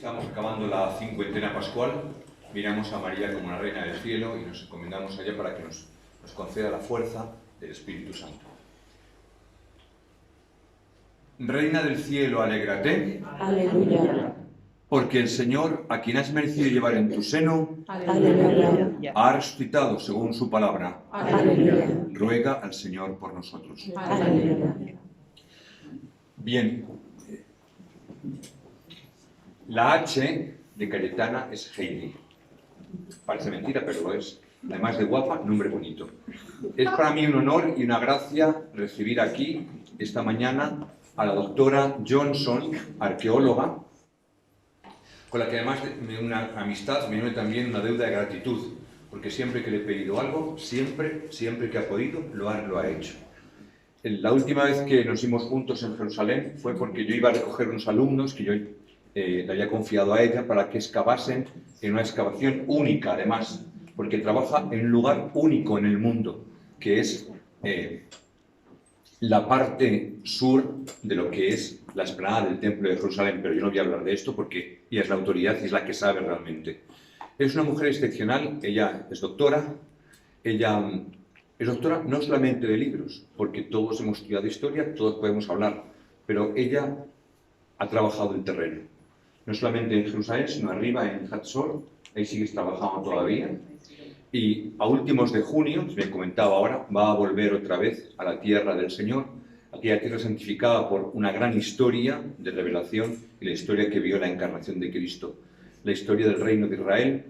estamos acabando la cincuentena pascual, miramos a María como la Reina del Cielo y nos encomendamos a ella para que nos conceda la fuerza del Espíritu Santo. Reina del Cielo, alégrate. Aleluya. Porque el Señor, a quien has merecido llevar en tu seno, Aleluya. ha resucitado según su palabra. Aleluya. Ruega al Señor por nosotros. Aleluya. Bien. La H de Cayetana es Heidi. Parece mentira, pero lo es. Además de guapa, nombre bonito. Es para mí un honor y una gracia recibir aquí, esta mañana, a la doctora Johnson, arqueóloga, con la que además de una amistad me une también una deuda de gratitud, porque siempre que le he pedido algo, siempre que ha podido, lo ha hecho. La última vez que nos vimos juntos en Jerusalén fue porque yo iba a recoger unos alumnos que yo le había confiado a ella para que excavasen en una excavación única, además, porque trabaja en un lugar único en el mundo, que es la parte sur de lo que es la explanada del Templo de Jerusalén, pero yo no voy a hablar de esto porque ella es la autoridad y es la que sabe realmente. Es una mujer excepcional, ella es doctora, ella es doctora no solamente de libros, porque todos hemos estudiado historia, todos podemos hablar, pero ella ha trabajado el terreno, no solamente en Jerusalén, sino arriba en Hatzor, ahí sigues trabajando todavía. Y a últimos de junio, me comentaba ahora, va a volver otra vez a la tierra del Señor, aquella tierra santificada por una gran historia de revelación y la historia que vio la encarnación de Cristo, la historia del reino de Israel,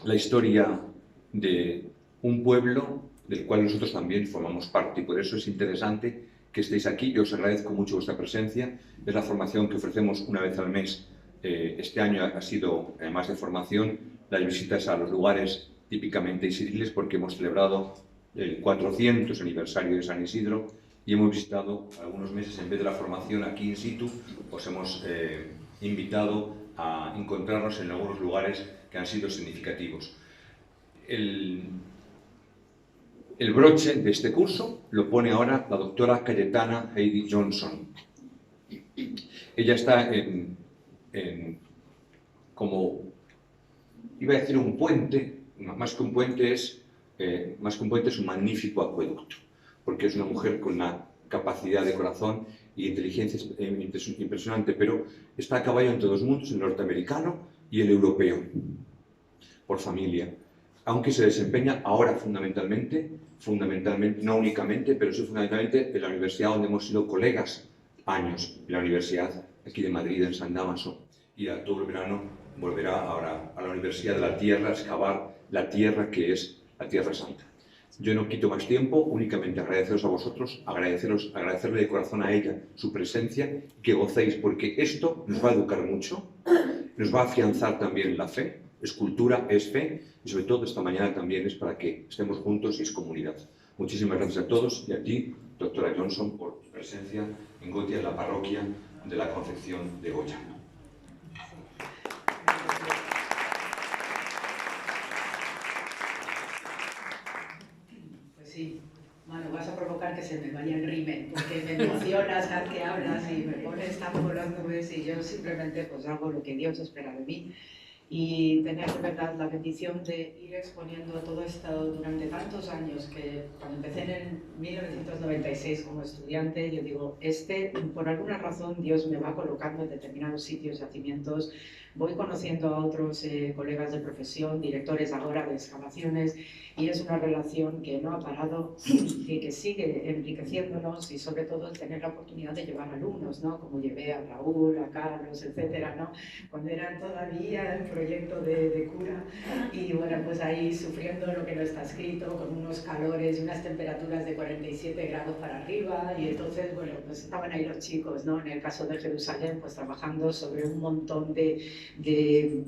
la historia de un pueblo del cual nosotros también formamos parte, y por eso es interesante que estéis aquí. Yo os agradezco mucho vuestra presencia. Es la formación que ofrecemos una vez al mes. Este año ha sido, además de formación, las visitas a los lugares típicamente isiriles, porque hemos celebrado el 400 aniversario de San Isidro y hemos visitado algunos meses, en vez de la formación aquí in situ, os hemos invitado a encontrarnos en algunos lugares que han sido significativos. El broche de este curso lo pone ahora la doctora Cayetana Heidi Johnson. Ella está como, iba a decir un puente, más que un puente es un magnífico acueducto, porque es una mujer con una capacidad de corazón y inteligencia impresionante, pero está a caballo entre dos mundos, el norteamericano y el europeo, por familia. Aunque se desempeña ahora fundamentalmente, no únicamente, pero sí fundamentalmente en la universidad donde hemos sido colegas años, en la universidad aquí de Madrid, en San Dámaso, y todo el verano volverá ahora a la Universidad de la Tierra a excavar la tierra que es la Tierra Santa. Yo no quito más tiempo, únicamente agradeceros a vosotros, agradecerle de corazón a ella su presencia, que gocéis, porque esto nos va a educar mucho, nos va a afianzar también la fe. Es cultura, es fe, y sobre todo esta mañana también es para que estemos juntos y es comunidad. Muchísimas gracias a todos y a ti, doctora Johnson, por tu presencia en Gotia, en la parroquia de la Concepción de Goya. Pues sí, bueno, vas a provocar que se me vaya el rímel, porque me mencionas cada que hablas y me pones tan por las nubes y yo simplemente pues hago lo que Dios espera de mí. Y tener de verdad la bendición de ir exponiendo todo esto durante tantos años, que cuando empecé en 1996 como estudiante, yo digo, por alguna razón Dios me va colocando en determinados sitios, yacimientos, voy conociendo a otros colegas de profesión, directores ahora de excavaciones, y es una relación que no ha parado y que sigue enriqueciéndonos, y sobre todo el tener la oportunidad de llevar alumnos, ¿no? Como llevé a Raúl, a Carlos, etcétera, ¿no? Cuando eran todavía el proyecto de cura, y bueno, pues ahí sufriendo lo que no está escrito, con unos calores y unas temperaturas de 47 grados para arriba, y entonces, bueno, pues estaban ahí los chicos, ¿no? En el caso de Jerusalén, pues trabajando sobre un montón de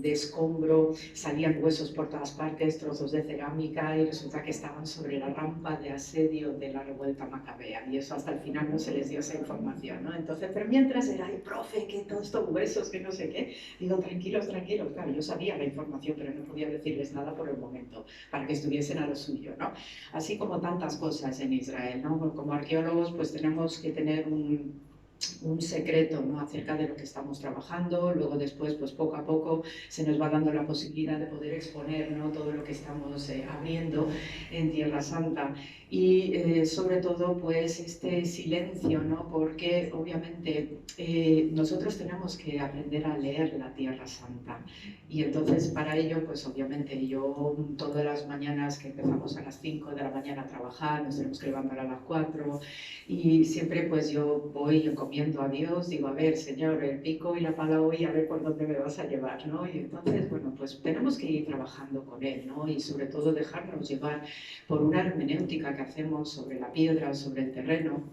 escombro, salían huesos por todas partes, trozos de cerámica, y resulta que estaban sobre la rampa de asedio de la revuelta macabea, y eso hasta el final no se les dio esa información, ¿no? Entonces, pero mientras era, ay, profe, que todos estos huesos, que no sé qué, digo, tranquilos, claro, yo sabía la información, pero no podía decirles nada por el momento, para que estuviesen a lo suyo, ¿no? Así como tantas cosas en Israel, ¿no? Como arqueólogos, pues tenemos que tener un secreto, ¿no?, acerca de lo que estamos trabajando. Luego después, pues poco a poco se nos va dando la posibilidad de poder exponer, ¿no?, todo lo que estamos abriendo en Tierra Santa. Y sobre todo, pues este silencio, ¿no?, porque obviamente nosotros tenemos que aprender a leer la Tierra Santa. Y entonces para ello, pues obviamente yo todas las mañanas que empezamos a las 5 de la mañana a trabajar, nos tenemos que levantar a las 4, y siempre pues yo voy y encomiendo a Dios, digo, a ver, Señor, el pico y la pala hoy, a ver por dónde me vas a llevar, ¿no? Y entonces, bueno, pues tenemos que ir trabajando con Él, ¿no? Y sobre todo dejarnos llevar por una hermenéutica que hacemos sobre la piedra, sobre el terreno,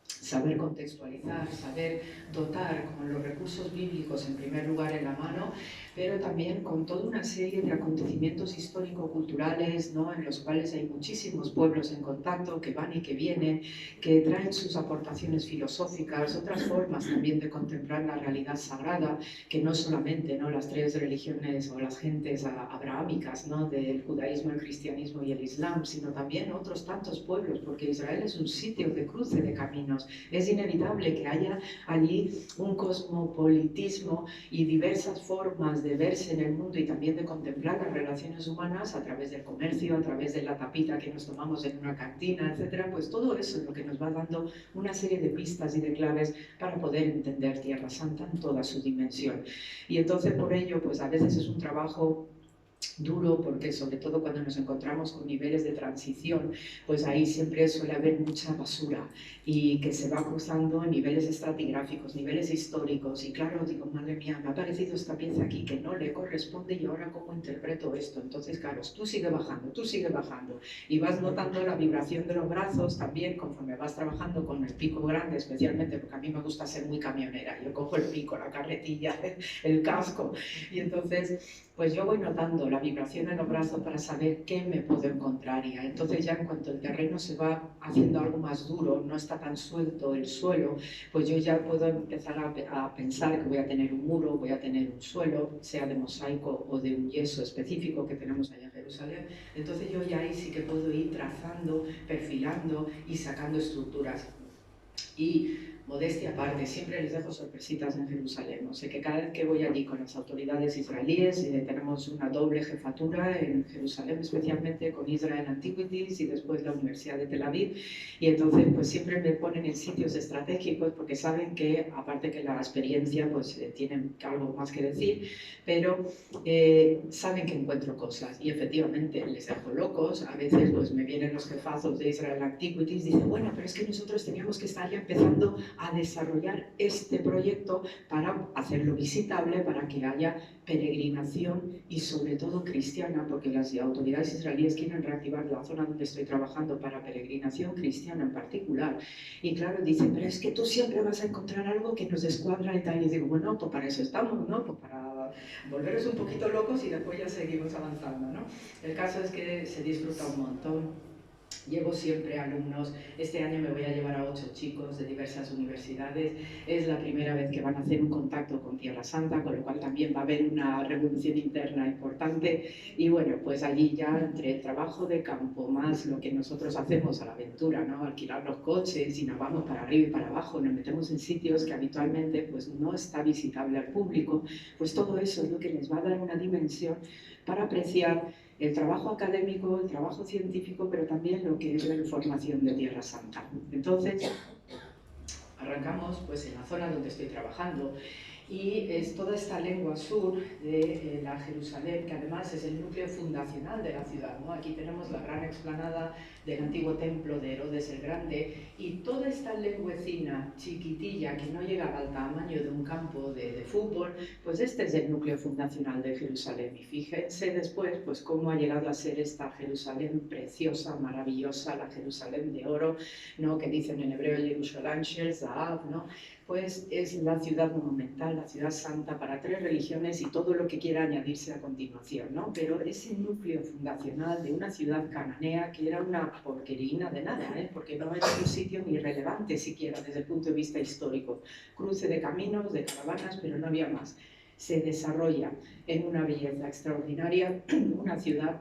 saber contextualizar, saber dotar con los recursos bíblicos en primer lugar en la mano, pero también con toda una serie de acontecimientos histórico-culturales, ¿no?, en los cuales hay muchísimos pueblos en contacto que van y que vienen, que traen sus aportaciones filosóficas, otras formas también de contemplar la realidad sagrada, que no solamente, ¿no?, las tres religiones o las gentes abrahámicas, ¿no?, del judaísmo, el cristianismo y el islam, sino también otros tantos pueblos, porque Israel es un sitio de cruce de caminos. Es inevitable que haya allí un cosmopolitismo y diversas formas de verse en el mundo y también de contemplar las relaciones humanas a través del comercio, a través de la tapita que nos tomamos en una cantina, etcétera. Pues todo eso es lo que nos va dando una serie de pistas y de claves para poder entender Tierra Santa en toda su dimensión. Y entonces por ello, pues a veces es un trabajo duro, porque sobre todo cuando nos encontramos con niveles de transición, pues ahí siempre suele haber mucha basura y que se va cruzando en niveles estratigráficos, niveles históricos, y claro, digo, madre mía, me ha aparecido esta pieza aquí que no le corresponde y ahora cómo interpreto esto. Entonces, claro, tú sigue bajando y vas notando la vibración de los brazos también conforme vas trabajando con el pico grande, especialmente porque a mí me gusta ser muy camionera, yo cojo el pico, la carretilla, el casco, y entonces pues yo voy notando la vibración en los brazos para saber qué me puedo encontrar. Y entonces ya en cuanto el terreno se va haciendo algo más duro, no está tan suelto el suelo, pues yo ya puedo empezar a pensar que voy a tener un muro, voy a tener un suelo, sea de mosaico o de un yeso específico que tenemos allá en Jerusalén. Entonces yo ya ahí sí que puedo ir trazando, perfilando y sacando estructuras. Y modestia aparte, siempre les dejo sorpresitas en Jerusalén. O sea que cada vez que voy allí con las autoridades israelíes, tenemos una doble jefatura en Jerusalén, especialmente con Israel Antiquities y después la Universidad de Tel Aviv. Y entonces pues siempre me ponen en sitios estratégicos porque saben que, aparte que la experiencia, pues tienen algo más que decir, pero saben que encuentro cosas. Y efectivamente les dejo locos. A veces pues me vienen los jefazos de Israel Antiquities y dicen, bueno, pero es que nosotros teníamos que estar ya empezando a desarrollar este proyecto para hacerlo visitable, para que haya peregrinación y sobre todo cristiana, porque las autoridades israelíes quieren reactivar la zona donde estoy trabajando para peregrinación cristiana en particular. Y claro, dicen, pero es que tú siempre vas a encontrar algo que nos descuadra y tal. Y digo, bueno, pues para eso estamos, ¿no? Pues para volveros un poquito locos y después ya seguimos avanzando, ¿no? El caso es que se disfruta un montón. Llevo siempre alumnos, este año me voy a llevar a 8 chicos de diversas universidades, es la primera vez que van a hacer un contacto con Tierra Santa, con lo cual también va a haber una revolución interna importante. Y bueno, pues allí ya entre el trabajo de campo más lo que nosotros hacemos a la aventura, ¿no?, alquilar los coches y nos vamos para arriba y para abajo, nos metemos en sitios que habitualmente pues no está visitable al público, pues todo eso es lo que les va a dar una dimensión para apreciar el trabajo académico, el trabajo científico, pero también lo que es la información de Tierra Santa. Entonces, arrancamos pues en la zona donde estoy trabajando y es toda esta lengua sur de la Jerusalén, que además es el núcleo fundacional de la ciudad, ¿no? Aquí tenemos la gran explanada del antiguo templo de Herodes el Grande y toda esta lengüecina chiquitilla que no llegaba al tamaño de un campo de fútbol, pues este es el núcleo fundacional de Jerusalén. Y fíjense después pues cómo ha llegado a ser esta Jerusalén preciosa, maravillosa, la Jerusalén de oro, ¿no?, que dicen en hebreo Jerusalén Shel Zahav, ¿no? Pues es la ciudad monumental, la ciudad santa para 3 religiones y todo lo que quiera añadirse a continuación, ¿no? Pero ese núcleo fundacional de una ciudad cananea que era una porquerina de nada, porque no era un sitio ni relevante siquiera desde el punto de vista histórico. Cruce de caminos, de caravanas, pero no había más. Se desarrolla en una belleza extraordinaria, una ciudad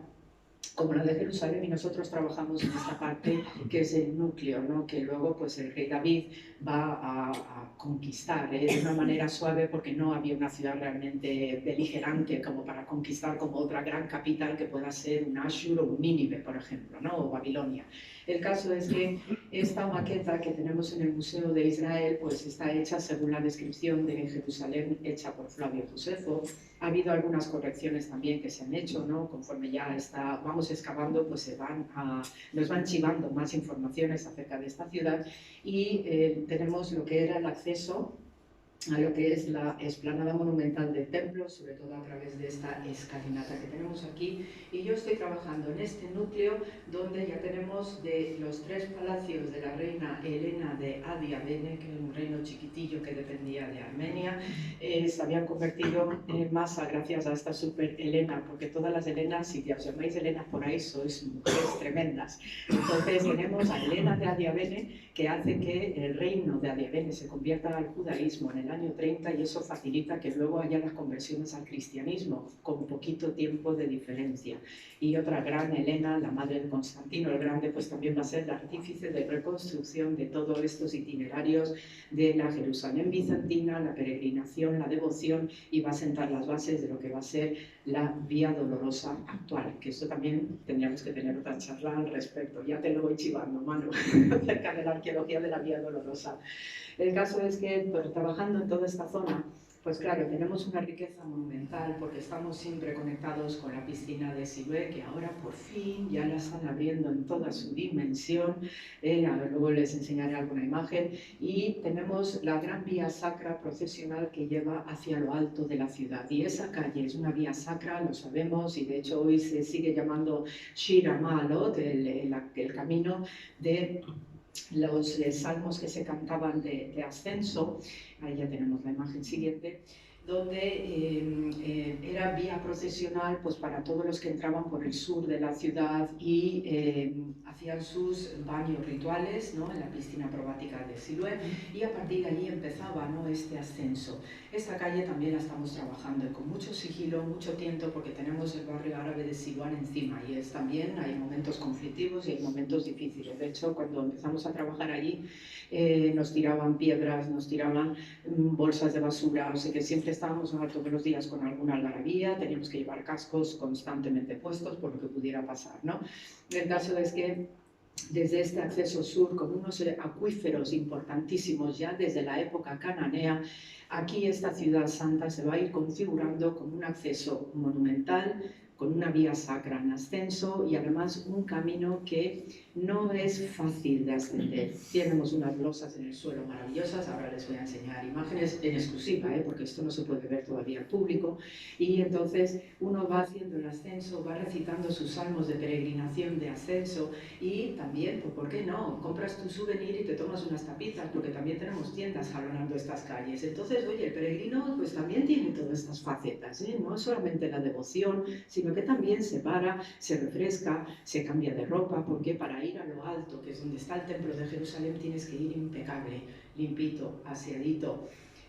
como la de Jerusalén, y nosotros trabajamos en esta parte que es el núcleo, ¿no? Que luego pues el rey David va a conquistar de una manera suave, porque no había una ciudad realmente beligerante como para conquistar como otra gran capital que pueda ser un Ashur o un Nínive, por ejemplo, ¿no? O Babilonia. El caso es que esta maqueta que tenemos en el Museo de Israel pues está hecha según la descripción de Jerusalén hecha por Flavio Josefo. Ha habido algunas correcciones también que se han hecho, ¿no? Conforme ya vamos excavando, pues nos van chivando más informaciones acerca de esta ciudad, y tenemos lo que era el acceso a lo que es la explanada monumental del templo, sobre todo a través de esta escalinata que tenemos aquí. Y yo estoy trabajando en este núcleo donde ya tenemos de los 3 palacios de la reina Helena de Adiabene, que era un reino chiquitillo que dependía de Armenia, se habían convertido en masa gracias a esta super Helena, porque todas las Helenas, si os llamáis Helena por ahí, sois mujeres tremendas. Entonces tenemos a Helena de Adiabene, que hace que el reino de Adiabene se convierta al judaísmo en el año 30, y eso facilita que luego haya las conversiones al cristianismo con poquito tiempo de diferencia. Y otra gran Helena, la madre de Constantino el Grande, pues también va a ser la artífice de reconstrucción de todos estos itinerarios de la Jerusalén bizantina, la peregrinación, la devoción, y va a sentar las bases de lo que va a ser la Vía Dolorosa actual, que esto también tendríamos que tener otra charla al respecto. Ya te lo voy chivando, Manu, acerca de la arqueología de la Vía Dolorosa. El caso es que, pues, trabajando en toda esta zona, pues claro, tenemos una riqueza monumental porque estamos siempre conectados con la piscina de Siloé, que ahora por fin ya la están abriendo en toda su dimensión. Luego les enseñaré alguna imagen. Y tenemos la gran vía sacra procesional que lleva hacia lo alto de la ciudad. Y esa calle es una vía sacra, lo sabemos, y de hecho hoy se sigue llamando Shir Ma'alot, el camino de los salmos que se cantaban de ascenso. Ahí ya tenemos la imagen siguiente, donde era vía procesional pues para todos los que entraban por el sur de la ciudad y hacían sus baños rituales, ¿no? En la piscina probática de Siloé, y a partir de allí empezaba, ¿no? Este ascenso. Esta calle también la estamos trabajando, y con mucho sigilo, mucho tiento, porque tenemos el barrio árabe de Siloán encima, y también hay momentos conflictivos y hay momentos difíciles. De hecho, cuando empezamos a trabajar allí, nos tiraban piedras, nos tiraban bolsas de basura, o sea que siempre estábamos todos los días con alguna algarabía, teníamos que llevar cascos constantemente puestos por lo que pudiera pasar, ¿no? El caso es que desde este acceso sur, con unos acuíferos importantísimos ya desde la época cananea, aquí esta ciudad santa se va a ir configurando con un acceso monumental, con una vía sacra en ascenso, y además un camino que no es fácil de ascender. Tenemos unas losas en el suelo maravillosas, ahora les voy a enseñar imágenes en exclusiva, porque esto no se puede ver todavía al público, y entonces uno va haciendo el ascenso, va recitando sus salmos de peregrinación de ascenso, y también, pues, ¿por qué no? Compras tu souvenir y te tomas unas tapitas, porque también tenemos tiendas jalonando estas calles. Entonces, oye, el peregrino pues también tiene todas estas facetas, no solamente la devoción, sino que también se para, se refresca, se cambia de ropa, porque para ir a lo alto, que es donde está el templo de Jerusalén, tienes que ir impecable, limpito, aseadito.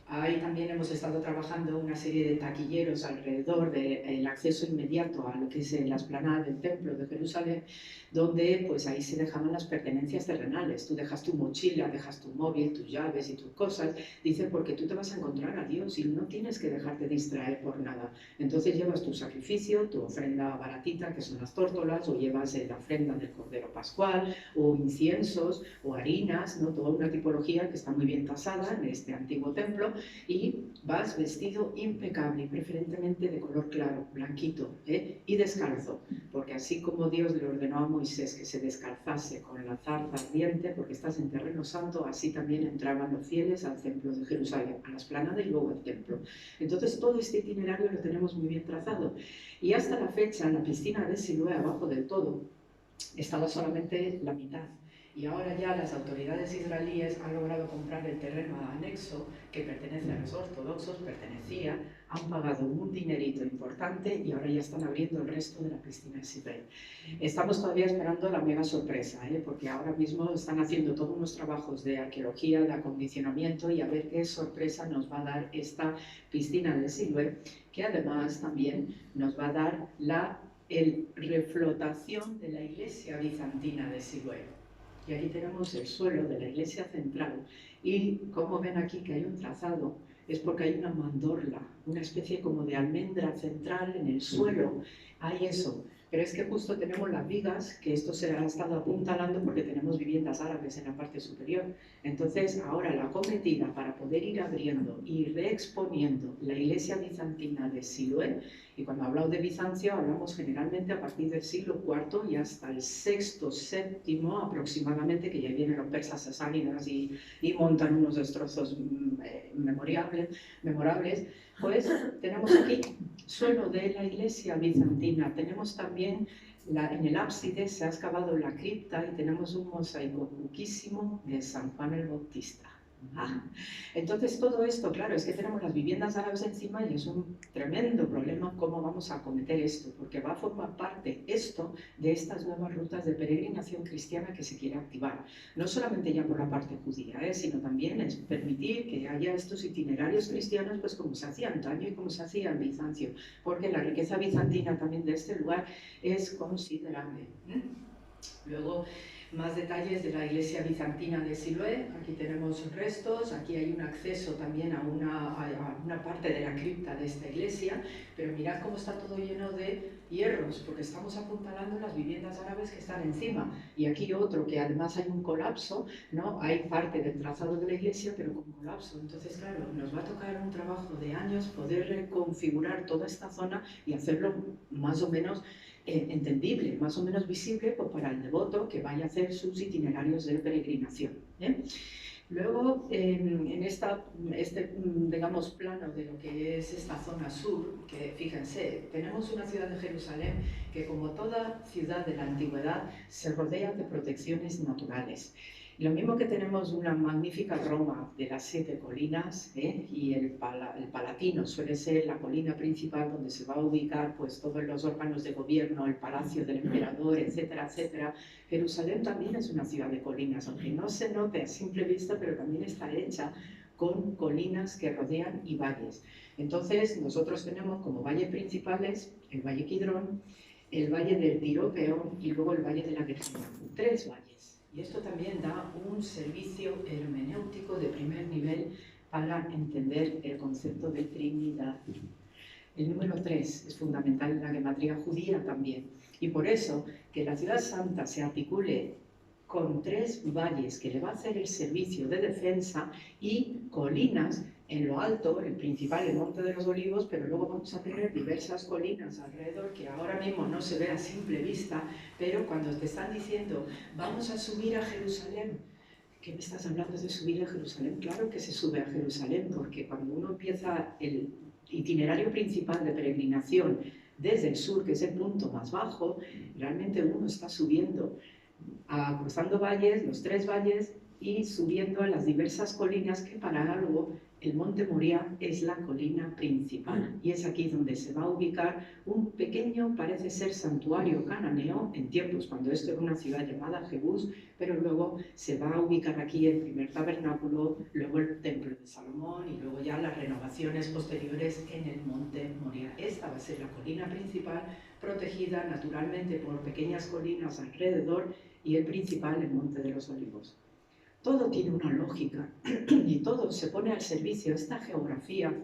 Ahí también hemos estado trabajando una serie de taquilleros alrededor del acceso inmediato a lo que es la explanada del templo de Jerusalén, donde pues ahí se dejaban las pertenencias terrenales. Tú dejas tu mochila, dejas tu móvil, tus llaves y tus cosas, dice, porque tú te vas a encontrar a Dios y no tienes que dejarte distraer por nada. Entonces llevas tu sacrificio, tu ofrenda baratita, que son las tórtolas, o llevas la ofrenda del Cordero Pascual, o inciensos, o harinas, ¿no? Toda una tipología que está muy bien tasada en este antiguo templo, y vas vestido impecable, preferentemente de color claro, blanquito, y descalzo, porque así como Dios le ordenó a Moisés que se descalzase con la zarza ardiente, porque estás en terreno santo, así también entraban los fieles al templo de Jerusalén, a la explanada y luego al templo. Entonces todo este itinerario lo tenemos muy bien trazado, y hasta la fecha la piscina de Siloé, abajo del todo, estaba solamente la mitad. Y ahora ya las autoridades israelíes han logrado comprar el terreno anexo que pertenece a los ortodoxos, han pagado un dinerito importante y ahora ya están abriendo el resto de la piscina de Siloé. Estamos todavía esperando la mega sorpresa, porque ahora mismo están haciendo todos unos trabajos de arqueología, de acondicionamiento, y a ver qué sorpresa nos va a dar esta piscina de Siloé, que además también nos va a dar la el reflotación de la iglesia bizantina de Siloé. Y aquí tenemos el suelo de la iglesia central. Y como ven aquí que hay un trazado, es porque hay una mandorla, una especie como de almendra central en el suelo. Hay eso. Pero es que justo tenemos las vigas, que esto se ha estado apuntalando porque tenemos viviendas árabes en la parte superior. Entonces, ahora la cometida para poder ir abriendo y reexponiendo la iglesia bizantina de Siloé, y cuando hablamos de Bizancio hablamos generalmente a partir del siglo IV y hasta el VI, VII aproximadamente, que ya vienen los persas sasánidas y montan unos destrozos memorables, pues tenemos aquí suelo de la iglesia bizantina. Tenemos también en el ábside se ha excavado la cripta y tenemos un mosaico riquísimo de San Juan el Bautista. Entonces todo esto, claro, es que tenemos las viviendas árabes encima y es un tremendo problema cómo vamos a acometer esto, porque va a formar parte esto de estas nuevas rutas de peregrinación cristiana que se quiere activar. No solamente ya por la parte judía, sino también es permitir que haya estos itinerarios cristianos, pues como se hacía antaño y como se hacía en Bizancio, porque la riqueza bizantina también de este lugar es considerable. Luego, más detalles de la iglesia bizantina de Siloé. Aquí tenemos restos, aquí hay un acceso también a una parte de la cripta de esta iglesia, pero mirad cómo está todo lleno de hierros, porque estamos apuntalando las viviendas árabes que están encima. Y aquí otro, que además hay un colapso, ¿no? Hay parte del trazado de la iglesia, pero con colapso. Entonces, claro, nos va a tocar un trabajo de años poder reconfigurar toda esta zona y hacerlo más o menos entendible, más o menos visible, pues, para el devoto que vaya a hacer sus itinerarios de peregrinación. Luego, en este digamos, plano de lo que es esta zona sur, que fíjense, tenemos una ciudad de Jerusalén que, como toda ciudad de la antigüedad, se rodea de protecciones naturales. Lo mismo que tenemos una magnífica Roma de las 7 colinas, y el Palatino suele ser la colina principal donde se va a ubicar pues, todos los órganos de gobierno, el palacio del emperador, etcétera, etcétera. Jerusalén también es una ciudad de colinas, aunque no se note a simple vista, pero también está hecha con colinas que rodean y valles. Entonces, nosotros tenemos como valles principales el Valle Kidrón, el Valle del Tiropeo y luego el Valle de la Guerrilla. 3 valles. Y esto también da un servicio hermenéutico de primer nivel para entender el concepto de Trinidad. El número 3 es fundamental en la gematría judía también. Y por eso que la ciudad santa se articule con 3 valles que le va a hacer el servicio de defensa y colinas en lo alto, el principal, el Monte de los Olivos, pero luego vamos a tener diversas colinas alrededor que ahora mismo no se ve a simple vista, pero cuando te están diciendo vamos a subir a Jerusalén, ¿qué me estás hablando de subir a Jerusalén? Claro que se sube a Jerusalén, porque cuando uno empieza el itinerario principal de peregrinación desde el sur, que es el punto más bajo, realmente uno está subiendo, cruzando valles, los 3 valles, y subiendo a las diversas colinas que para algo el Monte Moria es la colina principal. Y es aquí donde se va a ubicar un pequeño, parece ser, santuario cananeo en tiempos cuando esto era una ciudad llamada Jebús, pero luego se va a ubicar aquí el primer tabernáculo, luego el templo de Salomón y luego ya las renovaciones posteriores en el Monte Moria. Esta va a ser la colina principal, protegida naturalmente por pequeñas colinas alrededor, y el principal, el Monte de los Olivos. Todo tiene una lógica y todo se pone al servicio. Esta geografía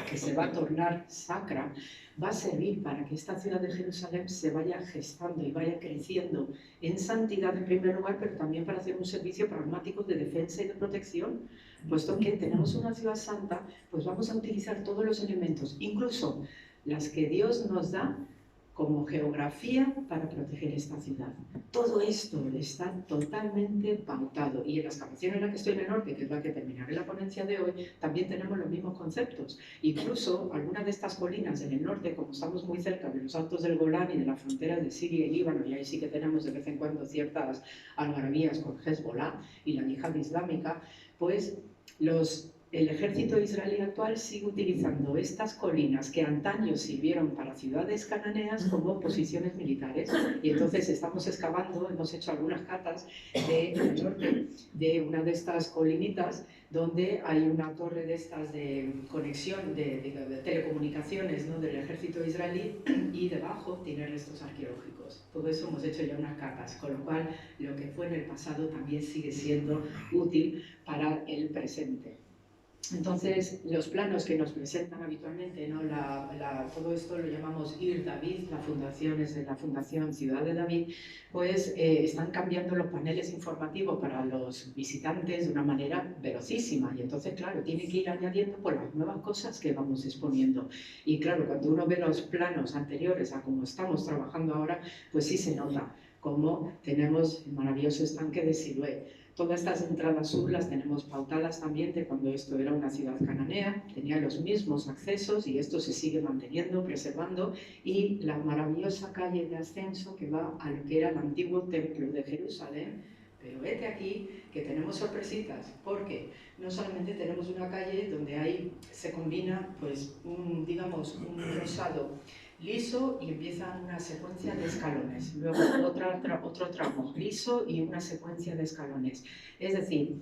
que se va a tornar sacra va a servir para que esta ciudad de Jerusalén se vaya gestando y vaya creciendo en santidad en primer lugar, pero también para hacer un servicio pragmático de defensa y de protección. Puesto que tenemos una ciudad santa, pues vamos a utilizar todos los elementos, incluso las que Dios nos da como geografía para proteger esta ciudad. Todo esto está totalmente pautado, y en la excavación en la que estoy en el norte, que es la que terminaré la ponencia de hoy, también tenemos los mismos conceptos. Incluso algunas de estas colinas en el norte, como estamos muy cerca de los altos del Golán y de la frontera de Siria y Líbano, y ahí sí que tenemos de vez en cuando ciertas algarabías con Hezbollah y la yihad islámica, pues el ejército israelí actual sigue utilizando estas colinas que antaño sirvieron para ciudades cananeas como posiciones militares. Y entonces estamos excavando, hemos hecho algunas catas de una de estas colinitas donde hay una torre de estas de conexión, de telecomunicaciones, formaciones, ¿no?, del ejército israelí, y debajo tiene restos arqueológicos. Todo eso hemos hecho ya unas capas, con lo cual lo que fue en el pasado también sigue siendo útil para el presente. Entonces, los planos que nos presentan habitualmente, ¿no?, todo esto lo llamamos Ir David, la fundación es de la Fundación Ciudad de David, pues están cambiando los paneles informativos para los visitantes de una manera velocísima, y entonces, claro, tiene que ir añadiendo por las nuevas cosas que vamos exponiendo. Y claro, cuando uno ve los planos anteriores a cómo estamos trabajando ahora, pues sí se nota cómo tenemos el maravilloso estanque de Siloé. Todas estas entradas sur las tenemos pautadas también de cuando esto era una ciudad cananea, tenía los mismos accesos y esto se sigue manteniendo, preservando, y la maravillosa calle de ascenso que va a lo que era el antiguo templo de Jerusalén. Pero vete aquí que tenemos sorpresitas, porque no solamente tenemos una calle donde ahí se combina pues digamos un rosado liso y empieza una secuencia de escalones, luego otro tramo liso y una secuencia de escalones. Es decir,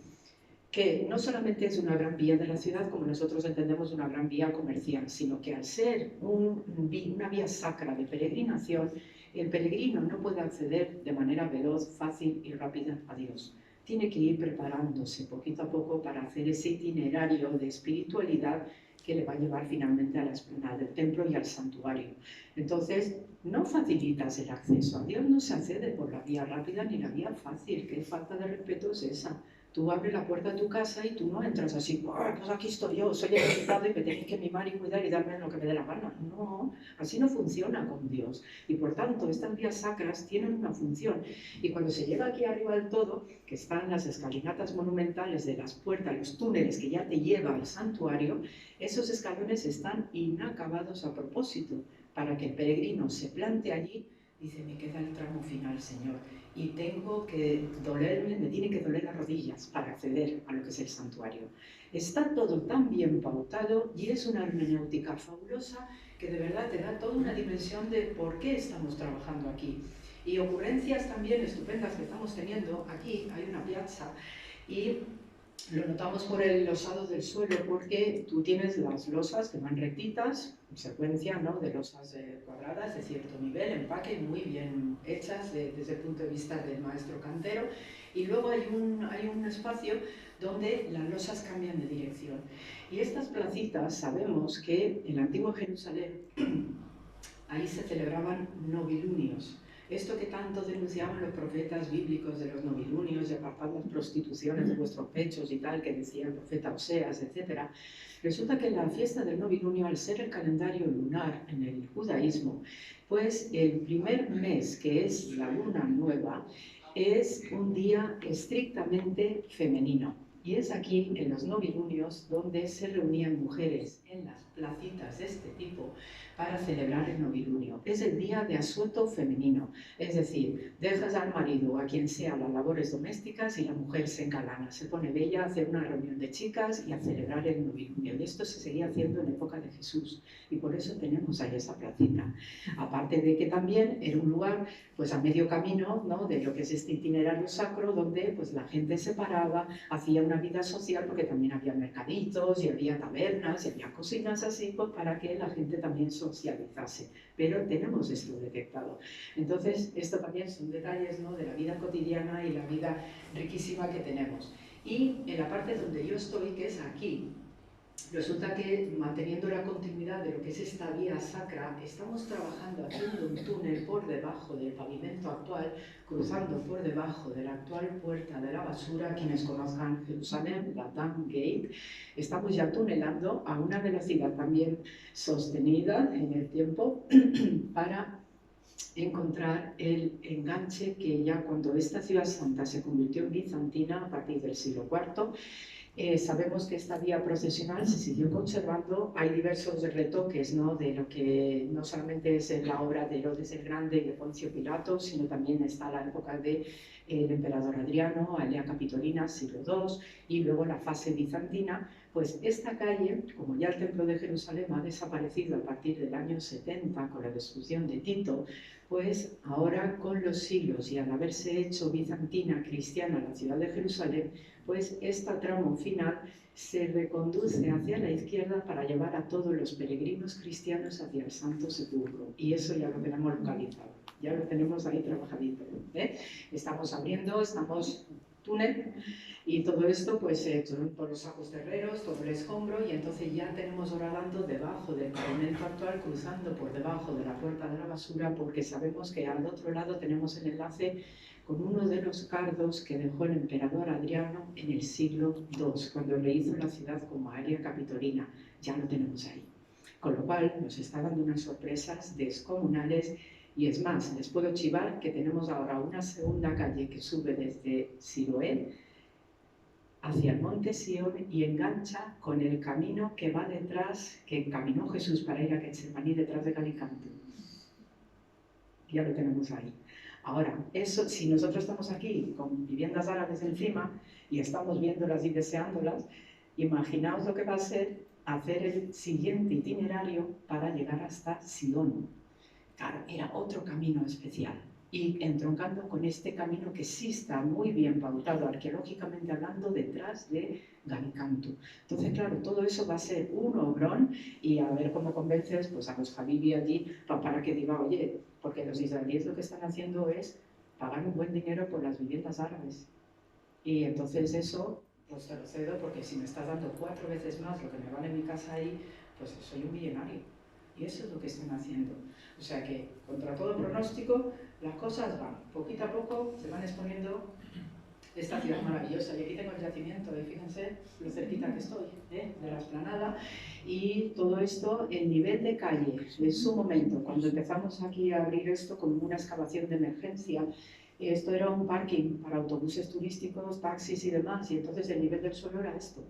que no solamente es una gran vía de la ciudad como nosotros entendemos una gran vía comercial, sino que al ser una vía sacra de peregrinación, el peregrino no puede acceder de manera veloz, fácil y rápida a Dios. Tiene que ir preparándose poquito a poco para hacer ese itinerario de espiritualidad que le va a llevar finalmente a la explanada del templo y al santuario. Entonces, no facilitas el acceso a Dios, no se accede por la vía rápida ni la vía fácil. ¿Qué falta de respeto es esa? Tú abres la puerta de tu casa y tú no entras así, pues aquí estoy yo, soy el invitado y me tenéis que mimar y cuidar y darme lo que me dé la gana. No, así no funciona con Dios. Y por tanto, estas vías sacras tienen una función. Y cuando se llega aquí arriba del todo, que están las escalinatas monumentales de las puertas, los túneles que ya te lleva al santuario, esos escalones están inacabados a propósito, para que el peregrino se plante allí. Dice, me queda el tramo final, Señor, y tengo que dolerme, me tienen que doler las rodillas para acceder a lo que es el santuario. Está todo tan bien pautado y es una hermenéutica fabulosa que de verdad te da toda una dimensión de por qué estamos trabajando aquí. Y ocurrencias también estupendas que estamos teniendo. Aquí hay una piazza y lo notamos por el losado del suelo, porque tú tienes las losas que van rectitas, secuencia, ¿no?, de losas cuadradas de cierto nivel, empaque, muy bien hechas desde el punto de vista del maestro cantero, y luego hay un espacio donde las losas cambian de dirección. Y estas placitas, sabemos que en el antiguo Jerusalén, ahí se celebraban novilunios. Esto que tanto denunciaban los profetas bíblicos de los novilunios, de apartad las prostituciones de vuestros pechos y tal, que decía el profeta Oseas, etc. Resulta que la fiesta del novilunio, al ser el calendario lunar en el judaísmo, pues el primer mes, que es la luna nueva, es un día estrictamente femenino. Y es aquí, en los novilunios, donde se reunían mujeres en las placitas de este tipo para celebrar el novilunio. Es el día de asueto femenino, es decir, dejas al marido o a quien sea las labores domésticas y la mujer se engalana, se pone bella a hacer una reunión de chicas y a celebrar el novilunio. Y esto se seguía haciendo en época de Jesús y por eso tenemos ahí esa placita. Aparte de que también era un lugar pues a medio camino, ¿no?, de lo que es este itinerario sacro, donde pues la gente se paraba, hacía una vida social, porque también había mercaditos y había tabernas y había cocinas así, pues para que la gente también socializase. Pero tenemos esto detectado. Entonces, esto también son detalles, ¿no?, de la vida cotidiana y la vida riquísima que tenemos. Y en la parte donde yo estoy, que es aquí, resulta que, manteniendo la continuidad de lo que es esta vía sacra, estamos trabajando haciendo un túnel por debajo del pavimento actual, cruzando por debajo de la actual puerta de la basura. Quienes conozcan Jerusalén, la Dam Gate, estamos ya tunelando a una velocidad también sostenida en el tiempo para encontrar el enganche que ya cuando esta ciudad santa se convirtió en bizantina a partir del siglo IV, sabemos que esta vía procesional se siguió conservando. Hay diversos retoques, ¿no?, de lo que no solamente es la obra de Herodes el Grande y de Poncio Pilato, sino también está la época del emperador Adriano, Alea Capitolina, siglo II, y luego la fase bizantina. Pues esta calle, como ya el templo de Jerusalén ha desaparecido a partir del año 70 con la destrucción de Tito, pues ahora con los siglos y al haberse hecho bizantina, cristiana, la ciudad de Jerusalén, pues este tramo final se reconduce hacia la izquierda para llevar a todos los peregrinos cristianos hacia el Santo Sepulcro. Y eso ya lo tenemos localizado, ya lo tenemos ahí trabajadito. Estamos abriendo, estamos túnel y todo esto pues por los sacos terreros, todo el escombro, y entonces ya tenemos ahora dando debajo del pavimento actual, cruzando por debajo de la puerta de la basura, porque sabemos que al otro lado tenemos el enlace con uno de los cardos que dejó el emperador Adriano en el siglo II, cuando rehizo la ciudad como área capitolina. Ya lo tenemos ahí. Con lo cual nos está dando unas sorpresas descomunales. Y es más, les puedo chivar que tenemos ahora una segunda calle que sube desde Siloé hacia el monte Sión y engancha con el camino que va detrás, que caminó Jesús para ir a Getsemaní detrás de Galicanto. Ya lo tenemos ahí. Ahora, eso, si nosotros estamos aquí con viviendas árabes encima y estamos viéndolas y deseándolas, imaginaos lo que va a ser hacer el siguiente itinerario para llegar hasta Sidón. Claro, era otro camino especial. Y entroncando con este camino que sí está muy bien pautado arqueológicamente hablando detrás de Galicanto. Entonces, claro, todo eso va a ser un obrón y a ver cómo convences pues, a los Habibi allí para que diga, oye, porque los israelíes lo que están haciendo es pagar un buen dinero por las viviendas árabes. Y entonces eso, pues te lo cedo porque si me estás dando 4 veces más lo que me vale mi casa ahí, pues soy un millonario. Y eso es lo que están haciendo. O sea que, contra todo pronóstico, las cosas van. Poquito a poco se van exponiendo esta ciudad maravillosa. Y aquí tengo el yacimiento, y fíjense lo cerquita que estoy, de la explanada. Y todo esto, el nivel de calle, en su momento, cuando empezamos aquí a abrir esto como una excavación de emergencia, esto era un parking para autobuses turísticos, taxis y demás, y entonces el nivel del suelo era esto.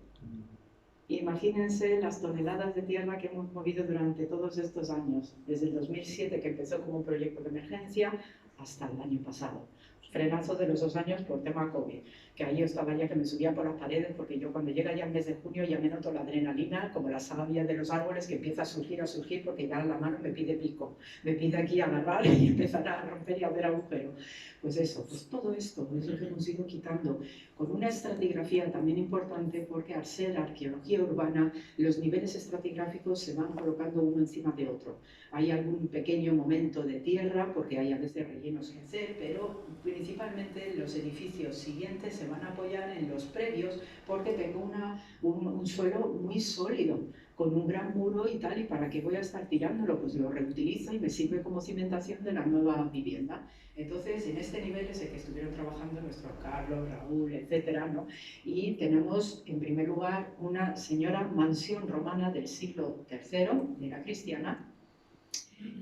Imagínense las toneladas de tierra que hemos movido durante todos estos años, desde el 2007 que empezó como un proyecto de emergencia hasta el año pasado. Frenazo de los 2 años por tema COVID, que ahí yo estaba ya que me subía por las paredes, porque yo cuando llega ya el mes de junio ya me noto la adrenalina, como la savia de los árboles que empieza a surgir, porque ya la mano me pide pico, me pide aquí agarrar y empezar a romper y a ver agujero. Pues eso, pues todo esto es lo que hemos ido quitando, con una estratigrafía también importante, porque al ser arqueología urbana, los niveles estratigráficos se van colocando uno encima de otro. Hay algún pequeño momento de tierra, porque hay a veces rellenos que hacer, pero principalmente los edificios siguientes se van a apoyar en los previos, porque tengo un suelo muy sólido, con un gran muro y tal, y ¿para qué voy a estar tirándolo? Pues lo reutilizo y me sirve como cimentación de la nueva vivienda. Entonces, en este nivel es el que estuvieron trabajando nuestros Carlos, Raúl, etcétera, ¿no? Y tenemos, en primer lugar, una señora mansión romana del siglo III, era cristiana,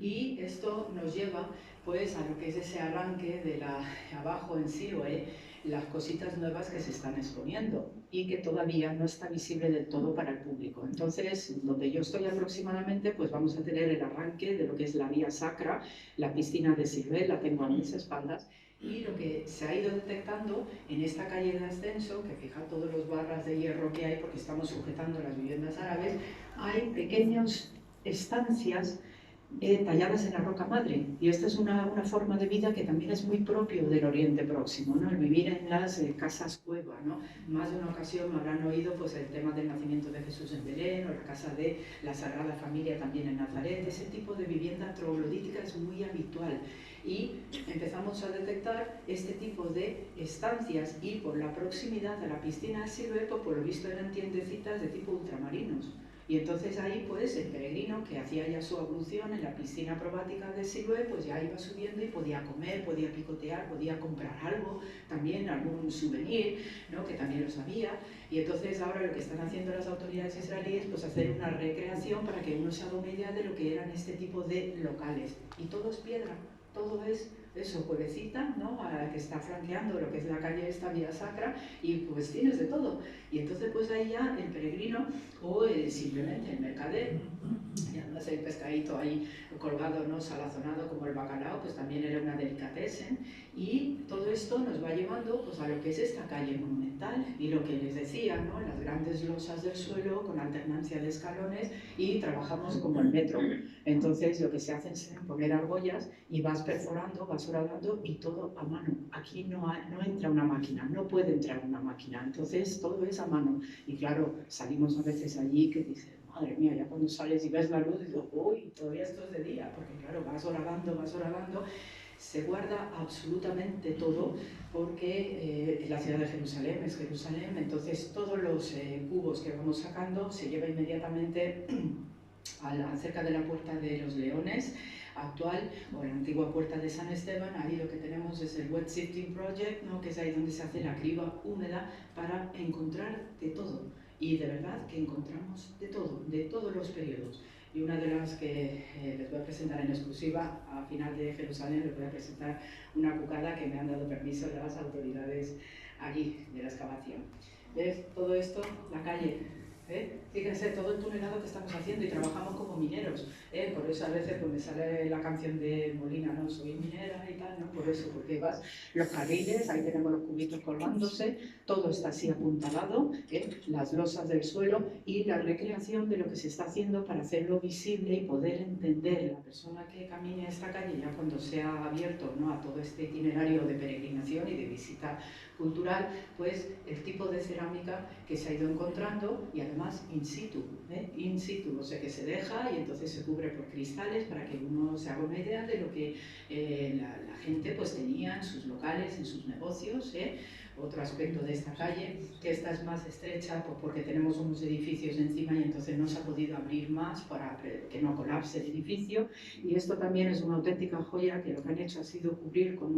y esto nos lleva pues a lo que es ese arranque de abajo en Siloé, las cositas nuevas que se están exponiendo y que todavía no está visible del todo para el público. Entonces, donde yo estoy aproximadamente, pues vamos a tener el arranque de lo que es la vía sacra, la piscina de Siloé, la tengo a mis espaldas, y lo que se ha ido detectando en esta calle de ascenso, que fija todos los barras de hierro que hay, porque estamos sujetando las viviendas árabes, hay pequeñas estancias talladas en la roca madre, y esta es una forma de vida que también es muy propio del Oriente Próximo, ¿no? El vivir en las casas cueva, ¿no? Más de una ocasión me habrán oído pues, el tema del nacimiento de Jesús en Belén, o la casa de la Sagrada Familia también en Nazaret. Ese tipo de vivienda troglodítica es muy habitual, y empezamos a detectar este tipo de estancias, y por la proximidad a la piscina de Siloé, por lo visto eran tiendecitas de tipo ultramarinos. Y entonces ahí pues el peregrino que hacía ya su ablución en la piscina probática de Siloé, pues ya iba subiendo y podía comer, podía picotear, podía comprar algo, también algún souvenir, ¿no? Que también lo sabía. Y entonces ahora lo que están haciendo las autoridades israelíes, pues hacer una recreación para que uno se haga una idea de lo que eran este tipo de locales. Y todo es piedra, todo es eso, cuevecita, ¿no? A la que está flanqueando lo que es la calle esta vía sacra, y pues tienes de todo. Y entonces pues ahí ya el peregrino o simplemente el mercader, ya no sé, el pescador, pescadito ahí colgado, ¿no? Salazonado como el bacalao, pues también era una delicatessen. Y todo esto nos va llevando pues, a lo que es esta calle monumental y lo que les decía, ¿no? Las grandes losas del suelo con alternancia de escalones y trabajamos como el metro. Entonces lo que se hace es poner argollas y vas perforando, vas horadando y todo a mano. Aquí no entra una máquina, no puede entrar una máquina, entonces todo es a mano. Y claro, salimos a veces allí que dices, madre mía, ya cuando sales y ves la luz, dices, uy, todavía esto es de día, porque claro, vas horadando. Se guarda absolutamente todo porque la ciudad de Jerusalén es Jerusalén, entonces todos los cubos que vamos sacando se lleva inmediatamente cerca de la Puerta de los Leones actual o la antigua Puerta de San Esteban. Ahí lo que tenemos es el Wet Sifting Project, ¿no? Que es ahí donde se hace la criba húmeda para encontrar de todo. Y de verdad que encontramos de todo, de todos los periodos. Y una de las que les voy a presentar en exclusiva, a final de Jerusalén les voy a presentar una cucada que me han dado permiso de las autoridades allí, de la excavación. ¿Ves? Todo esto, la calle. Fíjense todo el tunelado que estamos haciendo y trabajamos como mineros. Por eso a veces pues, me sale la canción de Molina, ¿no? Soy minera y tal, ¿no? Por eso, porque vas los carriles, ahí tenemos los cubitos colgándose, todo está así apuntalado, las losas del suelo y la recreación de lo que se está haciendo para hacerlo visible y poder entender la persona que camine esta calle ya cuando se ha abierto, ¿no? A todo este itinerario de peregrinación y de visita cultural, pues el tipo de cerámica que se ha ido encontrando y además in situ, o sea que se deja y entonces se cubre por cristales para que uno se haga una idea de lo que la gente pues tenía en sus locales, en sus negocios. Otro aspecto de esta calle, que esta es más estrecha pues porque tenemos unos edificios encima y entonces no se ha podido abrir más para que no colapse el edificio, y esto también es una auténtica joya que lo que han hecho ha sido cubrir con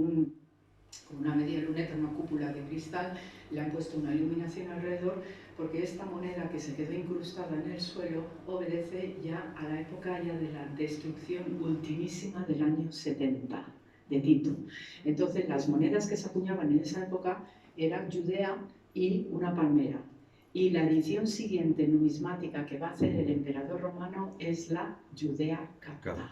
una media luneta, una cúpula de cristal, le han puesto una iluminación alrededor porque esta moneda que se quedó incrustada en el suelo obedece ya a la época ya de la destrucción ultimísima del año 70 de Tito. Entonces las monedas que se acuñaban en esa época eran Judea y una palmera. Y la edición siguiente numismática que va a hacer el emperador romano es la Judea Capta.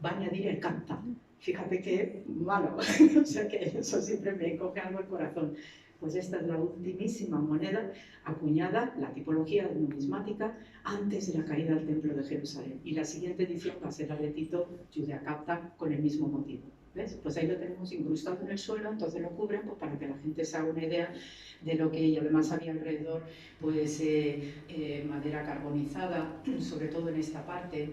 Va a añadir el Capta. Fíjate qué malo, o sea que eso siempre me coge algo el corazón. Pues esta es la ultimísima moneda acuñada, la tipología numismática, antes de la caída del Templo de Jerusalén. Y la siguiente edición va a ser la de Tito, Judea Capta, con el mismo motivo. ¿Ves? Pues ahí lo tenemos incrustado en el suelo, entonces lo cubren pues, para que la gente se haga una idea de lo que, y además había alrededor pues, madera carbonizada, sobre todo en esta parte.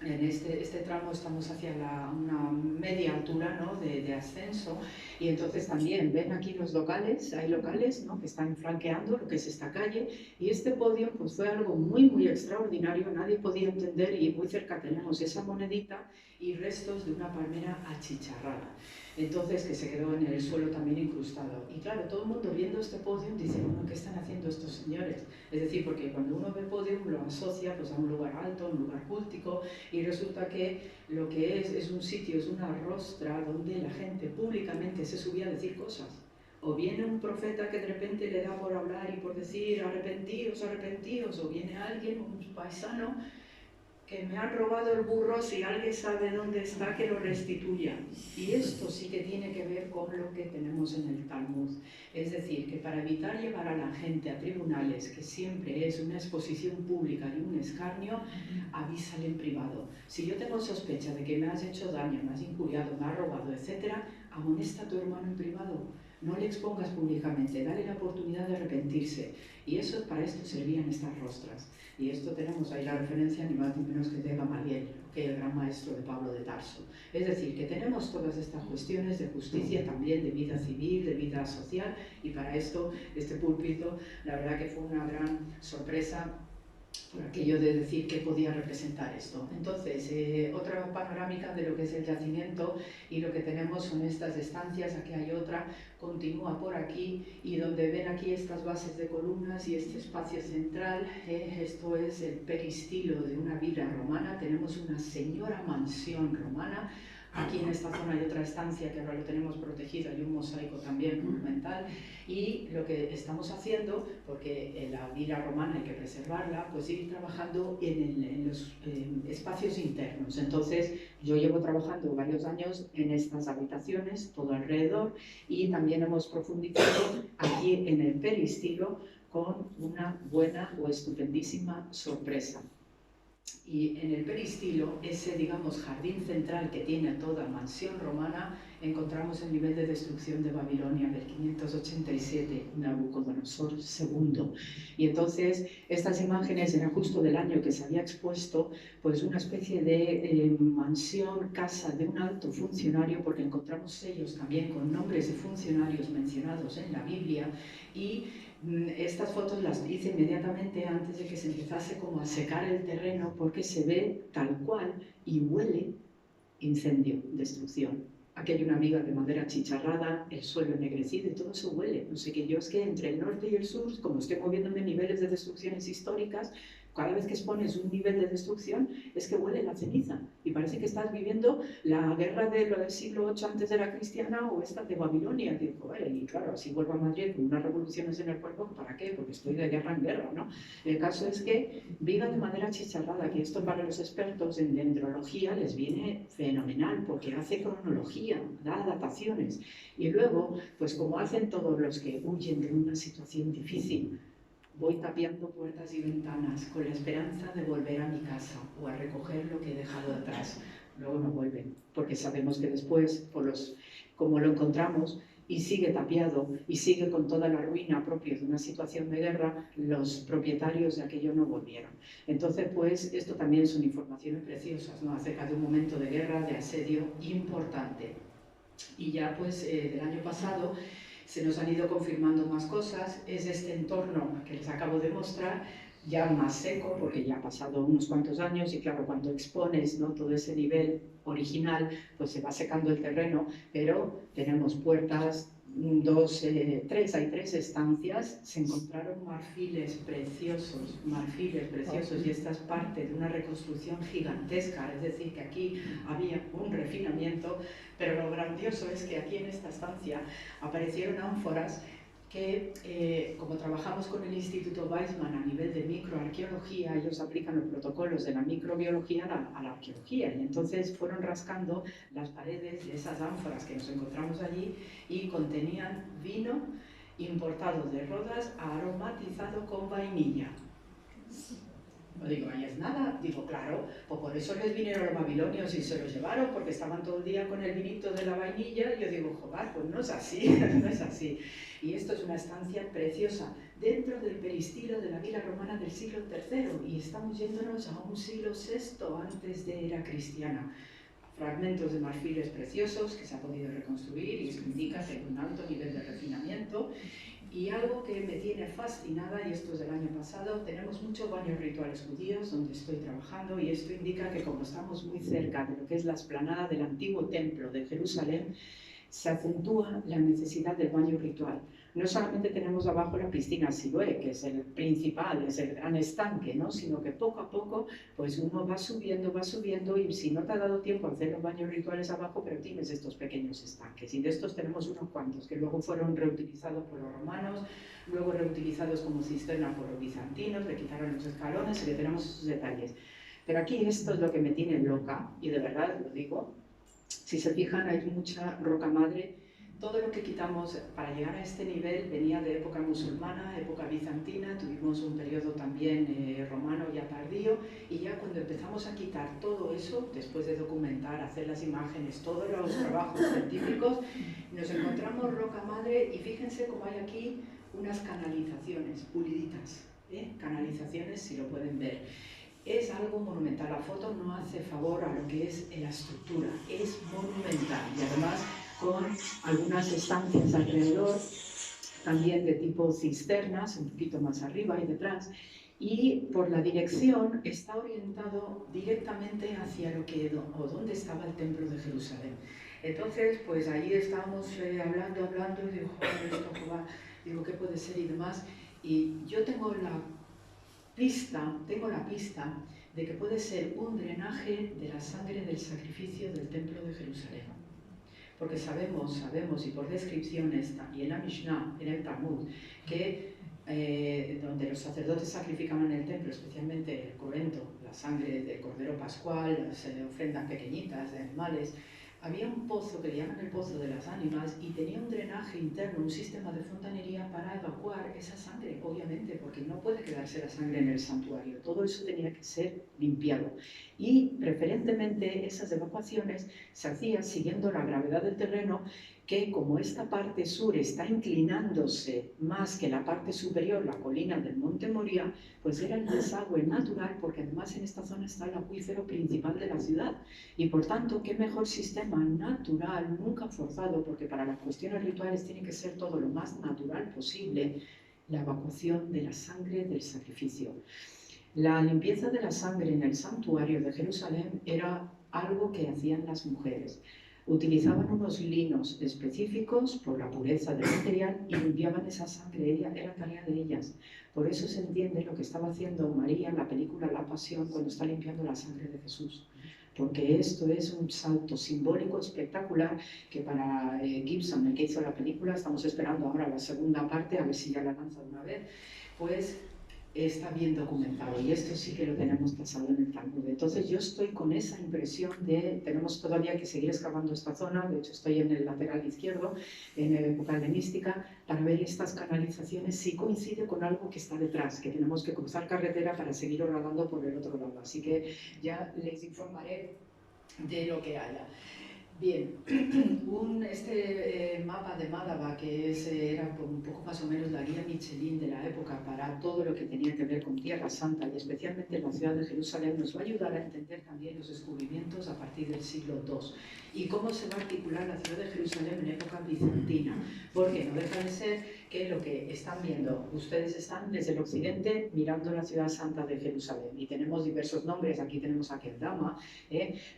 En este tramo estamos hacia una media altura, ¿no? de ascenso, y entonces también ven aquí los locales, hay locales, ¿no? que están flanqueando lo que es esta calle, y este podio pues, fue algo muy extraordinario, nadie podía entender, y muy cerca tenemos esa monedita y restos de una palmera achicharrada, entonces que se quedó en el suelo también incrustado. Y claro, todo el mundo viendo este podio dice, bueno, ¿qué están haciendo estos señores? Es decir, porque cuando uno ve podio lo asocia pues, a un lugar alto, un lugar cúltico, y resulta que lo que es un sitio, es una rostra donde la gente públicamente se subía a decir cosas. O viene un profeta que de repente le da por hablar y por decir arrepentíos, arrepentíos, o viene alguien, un paisano, que me han robado el burro, si alguien sabe dónde está, que lo restituya. Y esto sí que tiene que ver con lo que tenemos en el Talmud. Es decir, que para evitar llevar a la gente a tribunales, que siempre es una exposición pública y un escarnio, avísale en privado. Si yo tengo sospecha de que me has hecho daño, me has injuriado, me has robado, etc., amonesta a tu hermano en privado. No le expongas públicamente, dale la oportunidad de arrepentirse. Y eso, para esto servían estas rostras. Y esto tenemos ahí la referencia ni más ni menos que de Gamaliel, que es el gran maestro de Pablo de Tarso. Es decir, que tenemos todas estas cuestiones de justicia, también de vida civil, de vida social, y para esto, este púlpito, la verdad que fue una gran sorpresa por aquello de decir qué podía representar esto. Entonces, otra panorámica de lo que es el yacimiento, y lo que tenemos son estas estancias, aquí hay otra, continúa por aquí y donde ven aquí estas bases de columnas y este espacio central, esto es el peristilo de una villa romana. Tenemos una señora mansión romana. Aquí en esta zona hay otra estancia que ahora lo tenemos protegido, hay un mosaico también monumental, y lo que estamos haciendo, porque la villa romana hay que preservarla, pues ir trabajando en los espacios internos. Entonces yo llevo trabajando varios años en estas habitaciones, todo alrededor, y también hemos profundizado aquí en el peristilo con una buena o estupendísima sorpresa. Y en el peristilo, ese, digamos, jardín central que tiene toda mansión romana, encontramos el nivel de destrucción de Babilonia del 587, Nabucodonosor II. Y entonces, estas imágenes eran justo del año que se había expuesto, pues una especie de mansión, casa de un alto funcionario, porque encontramos sellos también con nombres de funcionarios mencionados en la Biblia, y estas fotos las hice inmediatamente antes de que se empezase como a secar el terreno, porque se ve tal cual y huele incendio, destrucción. Aquí hay una viga de madera chicharrada, el suelo ennegrecido y todo eso huele. No sé qué, yo es que entre el norte y el sur, como estoy moviéndome en niveles de destrucciones históricas, cada vez que expones un nivel de destrucción es que huele la ceniza y parece que estás viviendo la guerra del siglo VIII antes de la cristiana o esta de Babilonia. Digo, y claro, si vuelvo a Madrid con unas revoluciones en el cuerpo, ¿para qué? Porque estoy de guerra en guerra, ¿no? El caso es que viga de madera chicharrada, que esto para los expertos en dendrología les viene fenomenal porque hace cronología, da dataciones. Y luego, pues como hacen todos los que huyen de una situación difícil, voy tapiando puertas y ventanas con la esperanza de volver a mi casa o a recoger lo que he dejado atrás. Luego no vuelven, porque sabemos que después, como lo encontramos y sigue tapiado y sigue con toda la ruina propia de una situación de guerra, los propietarios de aquello no volvieron. Entonces, pues, esto también son informaciones preciosas, ¿no?, acerca de un momento de guerra, de asedio importante. Y ya, pues, del año pasado, se nos han ido confirmando más cosas. Es este entorno que les acabo de mostrar, ya más seco, porque ya ha pasado unos cuantos años, y claro, cuando expones, ¿no?, todo ese nivel original, pues se va secando el terreno, pero tenemos puertas, hay tres estancias. Se encontraron marfiles preciosos, y esta es parte de una reconstrucción gigantesca, es decir, que aquí había un refinamiento, pero lo grandioso es que aquí en esta estancia aparecieron ánforas que, como trabajamos con el Instituto Weizmann a nivel de microarqueología, ellos aplican los protocolos de la microbiología a la arqueología, y entonces fueron rascando las paredes de esas ánforas que nos encontramos allí y contenían vino importado de Rodas aromatizado con vainilla. No digo, ahí es nada. Digo, claro, pues por eso les vinieron los babilonios y se los llevaron, porque estaban todo el día con el vinito de la vainilla. Y yo digo, joder, pues no es así, no es así. Y esto es una estancia preciosa, dentro del peristilo de la villa romana del siglo III, y estamos yéndonos a un siglo VI antes de era cristiana. Fragmentos de marfiles preciosos que se ha podido reconstruir, y eso indica que hay un alto nivel de refinamiento. Y algo que me tiene fascinada, y esto es del año pasado, tenemos muchos baños rituales judíos donde estoy trabajando, y esto indica que como estamos muy cerca de lo que es la explanada del antiguo templo de Jerusalén, se acentúa la necesidad del baño ritual. No solamente tenemos abajo la piscina Siloé, que es el principal, es el gran estanque, ¿no?, sino que poco a poco pues uno va subiendo, y si no te ha dado tiempo a hacer los baños rituales abajo, pero tienes estos pequeños estanques, y de estos tenemos unos cuantos que luego fueron reutilizados por los romanos, luego reutilizados como cisterna por los bizantinos, le quitaron los escalones, y le tenemos esos detalles. Pero aquí esto es lo que me tiene loca, y de verdad lo digo. Si se fijan, hay mucha roca madre. Todo lo que quitamos para llegar a este nivel venía de época musulmana, época bizantina, tuvimos un periodo también romano ya tardío, y ya cuando empezamos a quitar todo eso, después de documentar, hacer las imágenes, todos los trabajos científicos, nos encontramos roca madre, y fíjense cómo hay aquí unas canalizaciones puliditas, canalizaciones, si lo pueden ver. Es algo monumental, la foto no hace favor a lo que es la estructura, es monumental, y además con algunas estancias alrededor, también de tipo cisternas, un poquito más arriba y detrás, y por la dirección está orientado directamente hacia o donde estaba el templo de Jerusalén. Entonces, pues allí estábamos hablando, y digo, joder, esto Jehová, digo, ¿qué puede ser y demás? Y yo tengo la pista de que puede ser un drenaje de la sangre del sacrificio del templo de Jerusalén. Porque sabemos, y por descripción está, y en la Mishnah, en el Talmud, que donde los sacerdotes sacrificaban en el templo, especialmente el cruento, la sangre del cordero pascual, las ofrendas pequeñitas de animales, había un pozo que le llaman el pozo de las ánimas y tenía un drenaje interno, un sistema de fontanería para evacuar esa sangre, obviamente, porque no puede quedarse la sangre en el santuario. Todo eso tenía que ser limpiado. Y preferentemente esas evacuaciones se hacían siguiendo la gravedad del terreno, que como esta parte sur está inclinándose más que la parte superior, la colina del Monte Moria, pues era el desagüe natural, porque además en esta zona está el acuífero principal de la ciudad. Y por tanto, qué mejor sistema natural, nunca forzado, porque para las cuestiones rituales tiene que ser todo lo más natural posible, la evacuación de la sangre del sacrificio. La limpieza de la sangre en el santuario de Jerusalén era algo que hacían las mujeres. Utilizaban unos linos específicos por la pureza del material y limpiaban esa sangre, era tarea de ellas. Por eso se entiende lo que estaba haciendo María en la película La Pasión cuando está limpiando la sangre de Jesús. Porque esto es un salto simbólico espectacular que para Gibson, el que hizo la película, estamos esperando ahora la segunda parte, a ver si ya la lanza de una vez, pues está bien documentado y esto sí que lo tenemos tasado en el Talmud. Entonces yo estoy con esa impresión de tenemos todavía que seguir excavando esta zona, de hecho estoy en el lateral izquierdo, en época helenística, para ver estas canalizaciones si coincide con algo que está detrás, que tenemos que cruzar carretera para seguir rodando por el otro lado. Así que ya les informaré de lo que haya. Bien, este mapa de Málaga, que era un poco más o menos la guía Michelin de la época para todo lo que tenía que ver con Tierra Santa y especialmente la ciudad de Jerusalén, nos va a ayudar a entender también los descubrimientos a partir del siglo II y cómo se va a articular la ciudad de Jerusalén en época bizantina, porque no deja de ser que lo que están viendo, ustedes están desde el occidente mirando la ciudad santa de Jerusalén y tenemos diversos nombres, aquí tenemos a Keldama,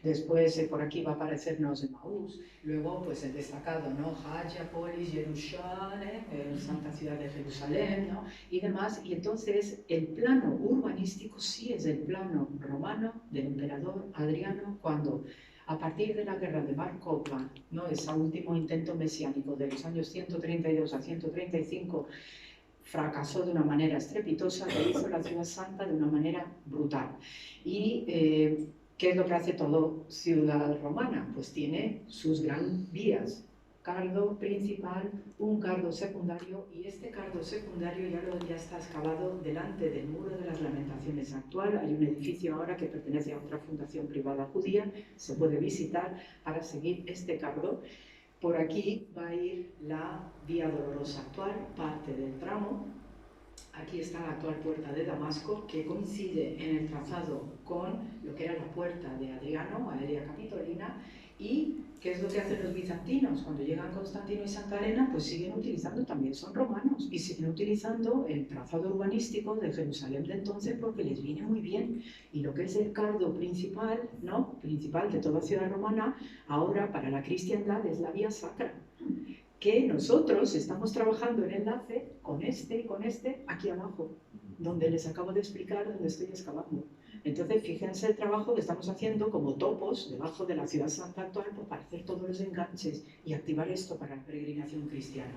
después por aquí va a aparecernos Maús, luego pues el destacado, ¿no? Hagia, Polis, Jerusalén, Santa Ciudad de Jerusalén, ¿no? Y demás, y entonces el plano urbanístico sí es el plano romano del emperador Adriano, cuando a partir de la guerra de Bar Kokhba, ¿no? Ese último intento mesiánico de los años 132 a 135, fracasó de una manera estrepitosa e hizo la ciudad santa de una manera brutal. Y ¿qué es lo que hace todo ciudad romana? Pues tiene sus gran vías, cardo principal, un cardo secundario, y este cardo secundario ya está excavado delante del Muro de las Lamentaciones actual. Hay un edificio ahora que pertenece a otra fundación privada judía, se puede visitar para seguir este cardo. Por aquí va a ir la Vía Dolorosa actual, parte del tramo. Aquí está la actual puerta de Damasco, que coincide en el trazado con lo que era la puerta de Adriano, Aelia Capitolina, y ¿qué es lo que hacen los bizantinos? Cuando llegan Constantino y Santa Elena, pues siguen utilizando, también son romanos, y siguen utilizando el trazado urbanístico de Jerusalén de entonces porque les viene muy bien. Y lo que es el cardo principal, ¿no? Principal de toda ciudad romana, ahora para la cristiandad es la vía sacra, que nosotros estamos trabajando en enlace con este, aquí abajo, donde les acabo de explicar donde estoy excavando. Entonces, fíjense el trabajo que estamos haciendo como topos debajo de la ciudad santa actual, pues, para hacer todos los enganches y activar esto para la peregrinación cristiana.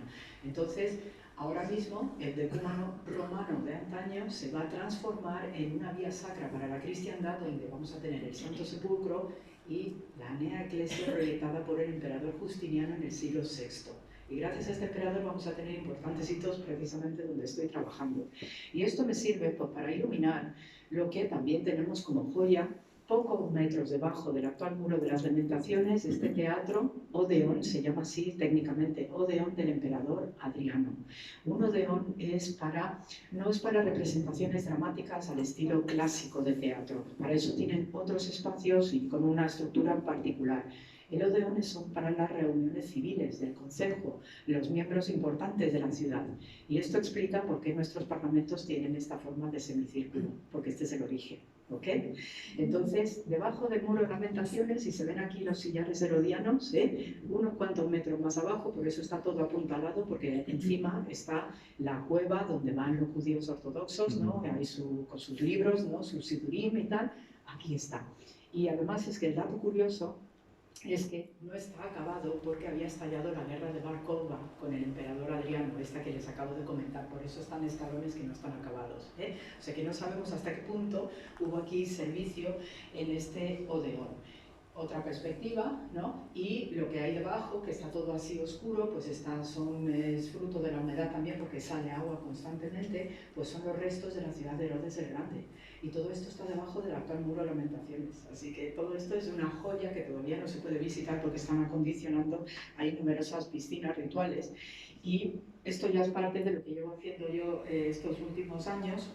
Entonces, ahora mismo el decúmano romano de antaño se va a transformar en una vía sacra para la cristiandad, donde vamos a tener el Santo Sepulcro y la Nea Ecclesia proyectada por el emperador Justiniano en el siglo VI. Y gracias a este emperador vamos a tener importantes hitos precisamente donde estoy trabajando. Y esto me sirve pues, para iluminar lo que también tenemos como joya, pocos metros debajo del actual Muro de las Lamentaciones, este teatro, Odeón, se llama así técnicamente, Odeón del emperador Adriano. Un Odeón no es para representaciones dramáticas al estilo clásico de teatro, para eso tienen otros espacios y con una estructura particular. El Odeón son para las reuniones civiles del Concejo, los miembros importantes de la ciudad. Y esto explica por qué nuestros parlamentos tienen esta forma de semicírculo, porque este es el origen. ¿Ok? Entonces, debajo del muro de lamentaciones, si se ven aquí los sillares herodianos, unos cuantos metros más abajo, por eso está todo apuntalado, porque encima está la cueva donde van los judíos ortodoxos, ¿no? Ahí con sus libros, ¿no? Su sidurim y tal, aquí está. Y además es que el dato curioso es que no está acabado porque había estallado la guerra de Bar Kokhba con el emperador Adriano, esta que les acabo de comentar, por eso están escalones que no están acabados. O sea que no sabemos hasta qué punto hubo aquí servicio en este Odeón. Otra perspectiva, ¿no? Y lo que hay debajo, que está todo así oscuro, pues es fruto de la humedad también porque sale agua constantemente, pues son los restos de la ciudad de Herodes el Grande. Y todo esto está debajo del actual muro de lamentaciones. Así que todo esto es una joya que todavía no se puede visitar porque están acondicionando, hay numerosas piscinas rituales. Y esto ya es parte de lo que llevo haciendo yo estos últimos años,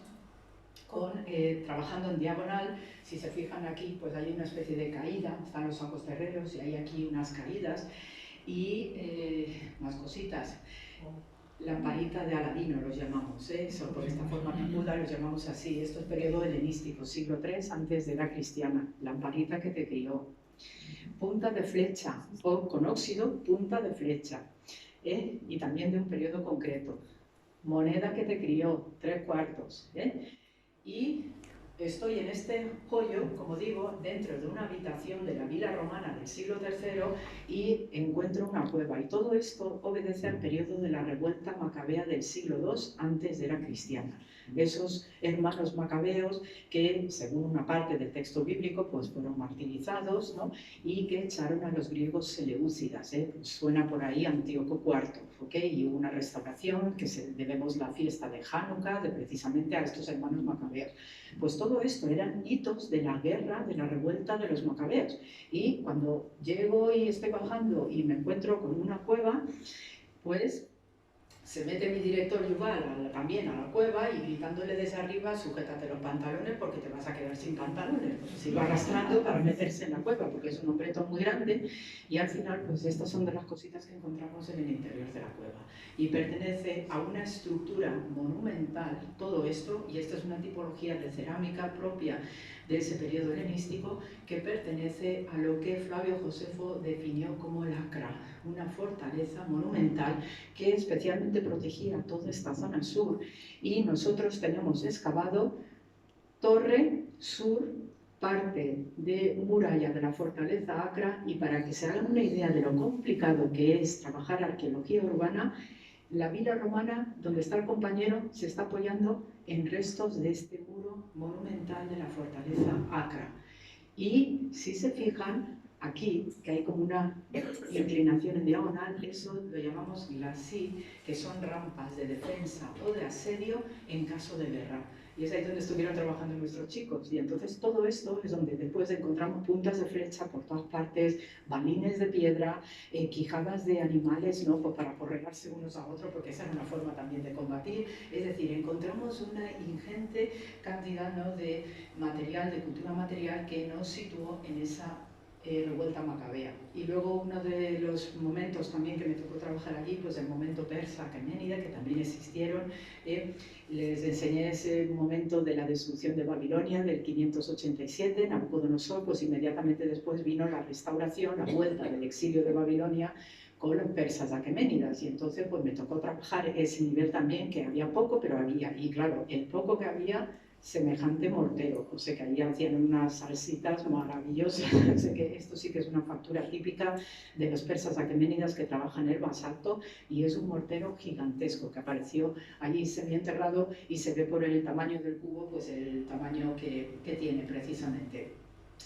trabajando en diagonal. Si se fijan aquí, pues hay una especie de caída, están los sacos terreros y hay aquí unas caídas y más cositas. Lamparita de Aladino los llamamos, son por esta forma picuda los llamamos así. Esto es periodo helenístico, siglo III antes de la cristiana. Lamparita que te crió. Punta de flecha, o con óxido, punta de flecha, y también de un periodo concreto. Moneda que te crió, 3/4. Y estoy en este joyo, como digo, dentro de una habitación de la vila romana del siglo III y encuentro una cueva. Y todo esto obedece al periodo de la revuelta macabea del siglo II antes de la cristiana. Esos hermanos macabeos que, según una parte del texto bíblico, pues fueron martirizados, ¿no? Y que echaron a los griegos seleucidas. Suena por ahí Antíoco IV, ¿ok? Y hubo una restauración que debemos la fiesta de Hanukkah, precisamente a estos hermanos macabeos. Pues todo esto eran hitos de la guerra, de la revuelta de los macabeos. Y cuando llego y estoy bajando y me encuentro con una cueva, pues se mete mi director Yuval también a la cueva y gritándole desde arriba: sujétate los pantalones porque te vas a quedar sin pantalones. Pues se iba arrastrando para meterse en la cueva porque es un hombreto muy grande. Y al final, pues estas son de las cositas que encontramos en el interior de la cueva. Y pertenece a una estructura monumental, todo esto, y esta es una tipología de cerámica propia de ese periodo helenístico, que pertenece a lo que Flavio Josefo definió como la Acra, una fortaleza monumental que especialmente protegía toda esta zona sur. Y nosotros tenemos excavado torre sur, parte de muralla de la fortaleza Acra, y para que se hagan una idea de lo complicado que es trabajar arqueología urbana, la vila romana, donde está el compañero, se está apoyando en restos de este muro monumental de la fortaleza Acra. Y si se fijan, aquí, que hay como una inclinación en diagonal, eso lo llamamos glacis, que son rampas de defensa o de asedio en caso de guerra. Y es ahí donde estuvieron trabajando nuestros chicos. Y entonces todo esto es donde después encontramos puntas de flecha por todas partes, balines de piedra, quijadas de animales, ¿no? Pues para aporrearse unos a otros, porque esa era una forma también de combatir. Es decir, encontramos una ingente cantidad, ¿no?, de material, de cultura material que nos situó en esa revuelta macabea. Y luego uno de los momentos también que me tocó trabajar allí, pues el momento persa aqueménida, que también existieron. Les enseñé ese momento de la destrucción de Babilonia del 587, Nabucodonosor, pues inmediatamente después vino la restauración, la vuelta del exilio de Babilonia con los persas aqueménidas, y entonces pues me tocó trabajar ese nivel también, que había poco, pero había, y claro, el poco que había, semejante mortero, o sea que ahí hacían unas salsitas maravillosas. O sea que esto sí que es una factura típica de los persas aqueménidas que trabajan el basalto, y es un mortero gigantesco que apareció allí semienterrado, y se ve por el tamaño del cubo, pues el tamaño que tiene precisamente.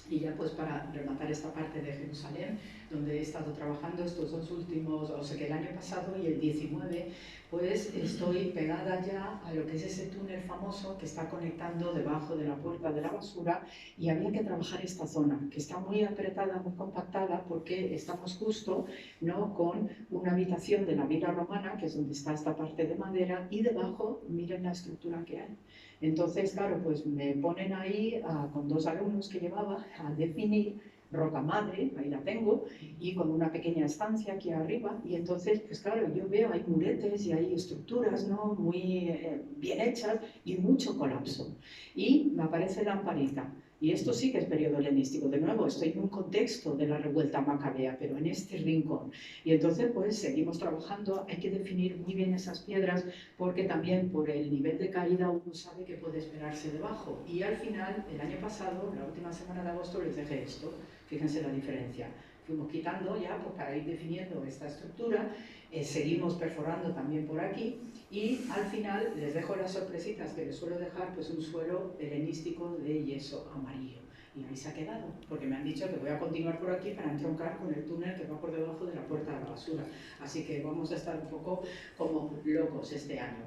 Y ya pues para rematar esta parte de Jerusalén, donde he estado trabajando estos dos últimos, o sea que el año pasado y el 19, pues estoy pegada ya a lo que es ese túnel famoso que está conectando debajo de la puerta de la basura, y había que trabajar esta zona, que está muy apretada, muy compactada, porque estamos justo, ¿no?, con una habitación de la vila romana, que es donde está esta parte de madera, y debajo, miren la estructura que hay. Entonces, claro, pues me ponen ahí con dos alumnos que llevaba a definir roca madre, ahí la tengo, y con una pequeña estancia aquí arriba, y entonces, pues claro, yo veo hay muretes y hay estructuras, ¿no?, muy bien hechas y mucho colapso. Y me aparece lamparita. Y esto sí que es periodo helenístico. De nuevo, estoy en un contexto de la revuelta macabea, pero en este rincón. Y entonces, pues, seguimos trabajando. Hay que definir muy bien esas piedras, porque también por el nivel de caída uno sabe qué puede esperarse debajo. Y al final, el año pasado, la última semana de agosto, les dejé esto. Fíjense la diferencia. Fuimos quitando ya, pues, para ir definiendo esta estructura. Seguimos perforando también por aquí. Y al final les dejo las sorpresitas que les suelo dejar, pues un suelo helenístico de yeso amarillo. Y ahí se ha quedado, porque me han dicho que voy a continuar por aquí para entroncar con el túnel que va por debajo de la puerta de la basura. Así que vamos a estar un poco como locos este año.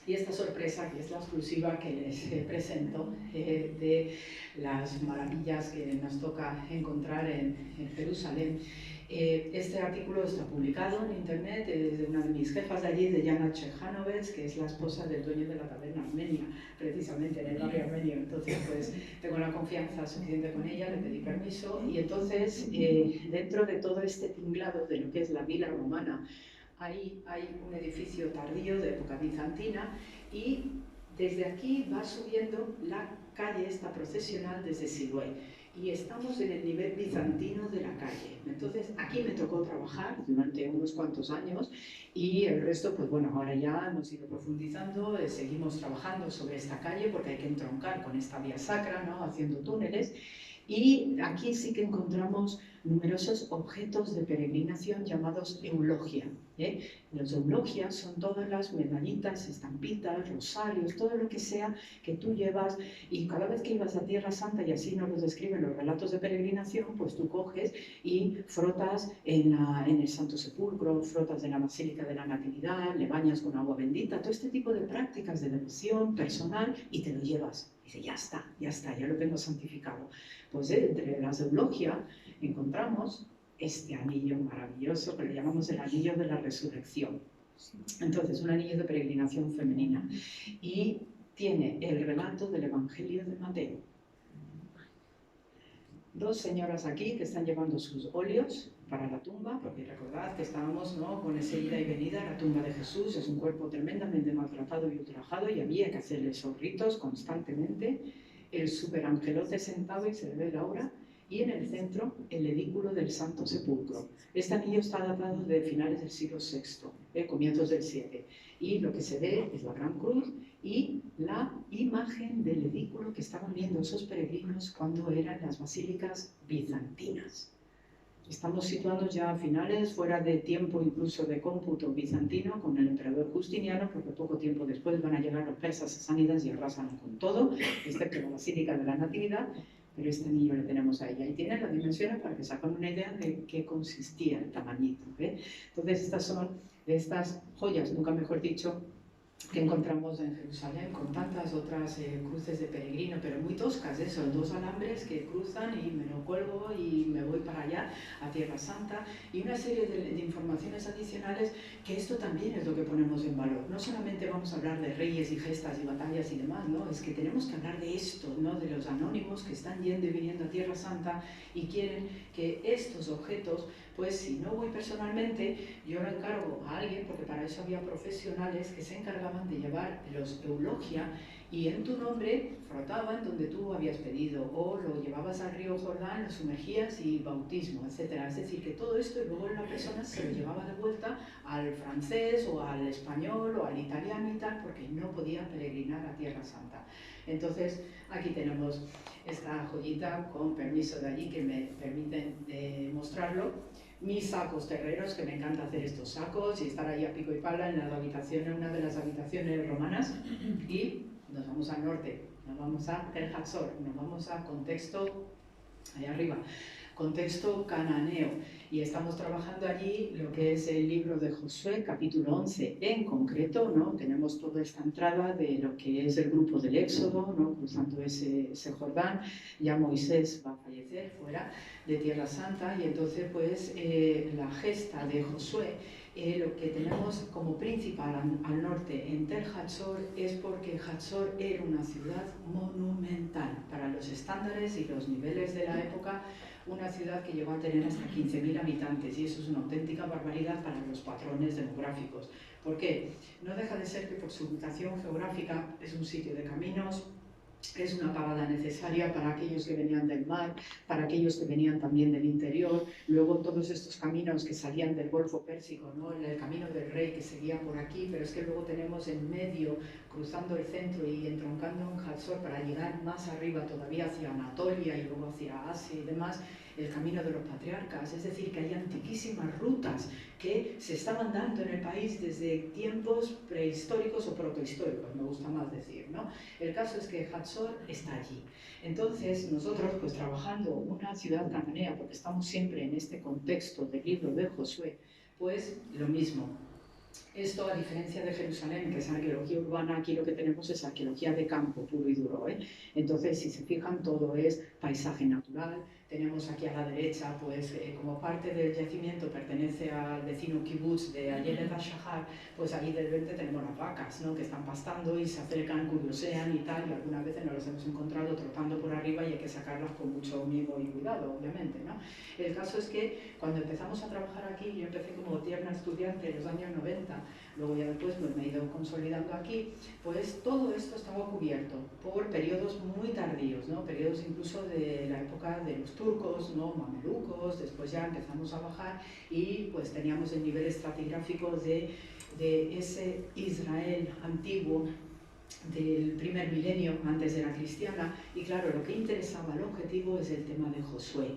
Y esta sorpresa, que es la exclusiva que les presento, de las maravillas que nos toca encontrar en Jerusalén. Este artículo está publicado en internet de una de mis jefas de allí, de Yana Chejanovets, que es la esposa del dueño de la taberna Armenia, precisamente en el barrio armenio. Entonces, pues tengo la confianza suficiente con ella, le pedí permiso, y entonces, dentro de todo este tinglado de lo que es la vila romana, ahí hay un edificio tardío de época bizantina, y desde aquí va subiendo la calle esta procesional desde Siloé. Y estamos en el nivel bizantino de la calle. Entonces, aquí me tocó trabajar durante unos cuantos años, y el resto, pues bueno, ahora ya hemos ido profundizando, seguimos trabajando sobre esta calle porque hay que entroncar con esta vía sacra, ¿no?, haciendo túneles. Y aquí sí que encontramos numerosos objetos de peregrinación llamados eulogia. Los eulogias son todas las medallitas, estampitas, rosarios, todo lo que sea que tú llevas, y cada vez que ibas a Tierra Santa, y así nos lo describen los relatos de peregrinación, pues tú coges y frotas en el Santo Sepulcro, frotas en la Basílica de la Natividad, le bañas con agua bendita, todo este tipo de prácticas de devoción personal, y te lo llevas. Dice, ya está, ya lo tengo santificado. Pues entre las eulogias encontramos este anillo maravilloso que le llamamos el anillo de la resurrección. Entonces, un anillo de peregrinación femenina. Y tiene el relato del Evangelio de Mateo. Dos señoras aquí que están llevando sus óleos para la tumba, porque recordad que estábamos, ¿no?, con esa ida y venida a la tumba de Jesús. Es un cuerpo tremendamente maltratado y ultrajado, y había que hacerle esos ritos constantemente. El superangelote sentado, y se le ve la aura, y en el centro el edículo del Santo Sepulcro. Este anillo está datado de finales del siglo VI, comienzos del VII, y lo que se ve es la gran cruz y la imagen del edículo que estaban viendo esos peregrinos cuando eran las basílicas bizantinas. Estamos situados ya a finales, fuera de tiempo incluso de cómputo bizantino, con el emperador Justiniano, porque poco tiempo después van a llegar los persas sasánidas y arrasan con todo, excepto la Basílica de la Natividad, pero este anillo le tenemos ahí. Ahí tienen las dimensiones para que se hagan una idea de qué consistía el tamañito. Entonces, estas son de estas joyas, nunca mejor dicho, que encontramos en Jerusalén, con tantas otras cruces de peregrino, pero muy toscas, son dos alambres que cruzan y me lo cuelgo y me voy para allá, a Tierra Santa, y una serie de informaciones adicionales, que esto también es lo que ponemos en valor. No solamente vamos a hablar de reyes y gestas y batallas y demás, ¿no? Es que tenemos que hablar de esto, ¿no?, de los anónimos que están yendo y viniendo a Tierra Santa y quieren que estos objetos, pues si no voy personalmente, yo lo encargo a alguien, porque para eso había profesionales que se encargaban de llevar los eulogia, y en tu nombre frotaban donde tú habías pedido, o lo llevabas al río Jordán, lo sumergías y bautismo, etc. Es decir, que todo esto, y luego la persona se lo llevaba de vuelta al francés o al español o al italiano y tal, porque no podía peregrinar a Tierra Santa. Entonces, aquí tenemos esta joyita con permiso de allí que me permiten mostrarlo. Mis sacos terreros, que me encanta hacer estos sacos y estar ahí a pico y pala en la habitación, en una de las habitaciones romanas, y nos vamos al norte, nos vamos a Tel Hatzor, nos vamos a contexto, ahí arriba, contexto cananeo, y estamos trabajando allí lo que es el libro de Josué, capítulo 11 en concreto, ¿no? Tenemos toda esta entrada de lo que es el grupo del Éxodo, ¿no?, cruzando ese Jordán. Ya Moisés va a fallecer fuera de Tierra Santa, y entonces pues la gesta de Josué, lo que tenemos como principal al norte en Tel Hatzor, es porque Hatzor era una ciudad monumental para los estándares y los niveles de la época, una ciudad que llegó a tener hasta 15.000 habitantes y eso es una auténtica barbaridad para los patrones demográficos. ¿Por qué? No deja de ser que por su ubicación geográfica es un sitio de caminos, es una parada necesaria para aquellos que venían del mar, para aquellos que venían también del interior. Luego todos estos caminos que salían del Golfo Pérsico, ¿no? El camino del rey que seguía por aquí, pero es que luego tenemos en medio, cruzando el centro y entroncando en Hatzor para llegar más arriba todavía hacia Anatolia y luego hacia Asia y demás, el camino de los patriarcas. Es decir, que hay antiquísimas rutas que se estaban dando en el país desde tiempos prehistóricos o protohistóricos, me gusta más decir, ¿no? El caso es que Hatzor está allí. Entonces, nosotros, pues trabajando una ciudad cananea, porque estamos siempre en este contexto del libro de Josué, pues lo mismo. Esto, a diferencia de Jerusalén, que es arqueología urbana, aquí lo que tenemos es arqueología de campo, puro y duro, ¿eh? Entonces, si se fijan, todo es paisaje natural. Tenemos aquí a la derecha, pues como parte del yacimiento pertenece al vecino kibutz de Ayelet HaShahar, pues ahí de repente tenemos las vacas, ¿no? Que están pastando y se acercan, curiosean y tal, y algunas veces nos las hemos encontrado trotando por arriba y hay que sacarlas con mucho mimo y cuidado, obviamente, ¿no? El caso es que cuando empezamos a trabajar aquí, yo empecé como tierna estudiante en los años 90, luego ya después pues, me he ido consolidando aquí, pues todo esto estaba cubierto por periodos muy tardíos, ¿no? Periodos incluso de la época de los turcos, ¿no? Mamelucos, después ya empezamos a bajar y pues teníamos el nivel estratigráfico de ese Israel antiguo del primer milenio, antes era cristiana, y claro, lo que interesaba, el objetivo es el tema de Josué.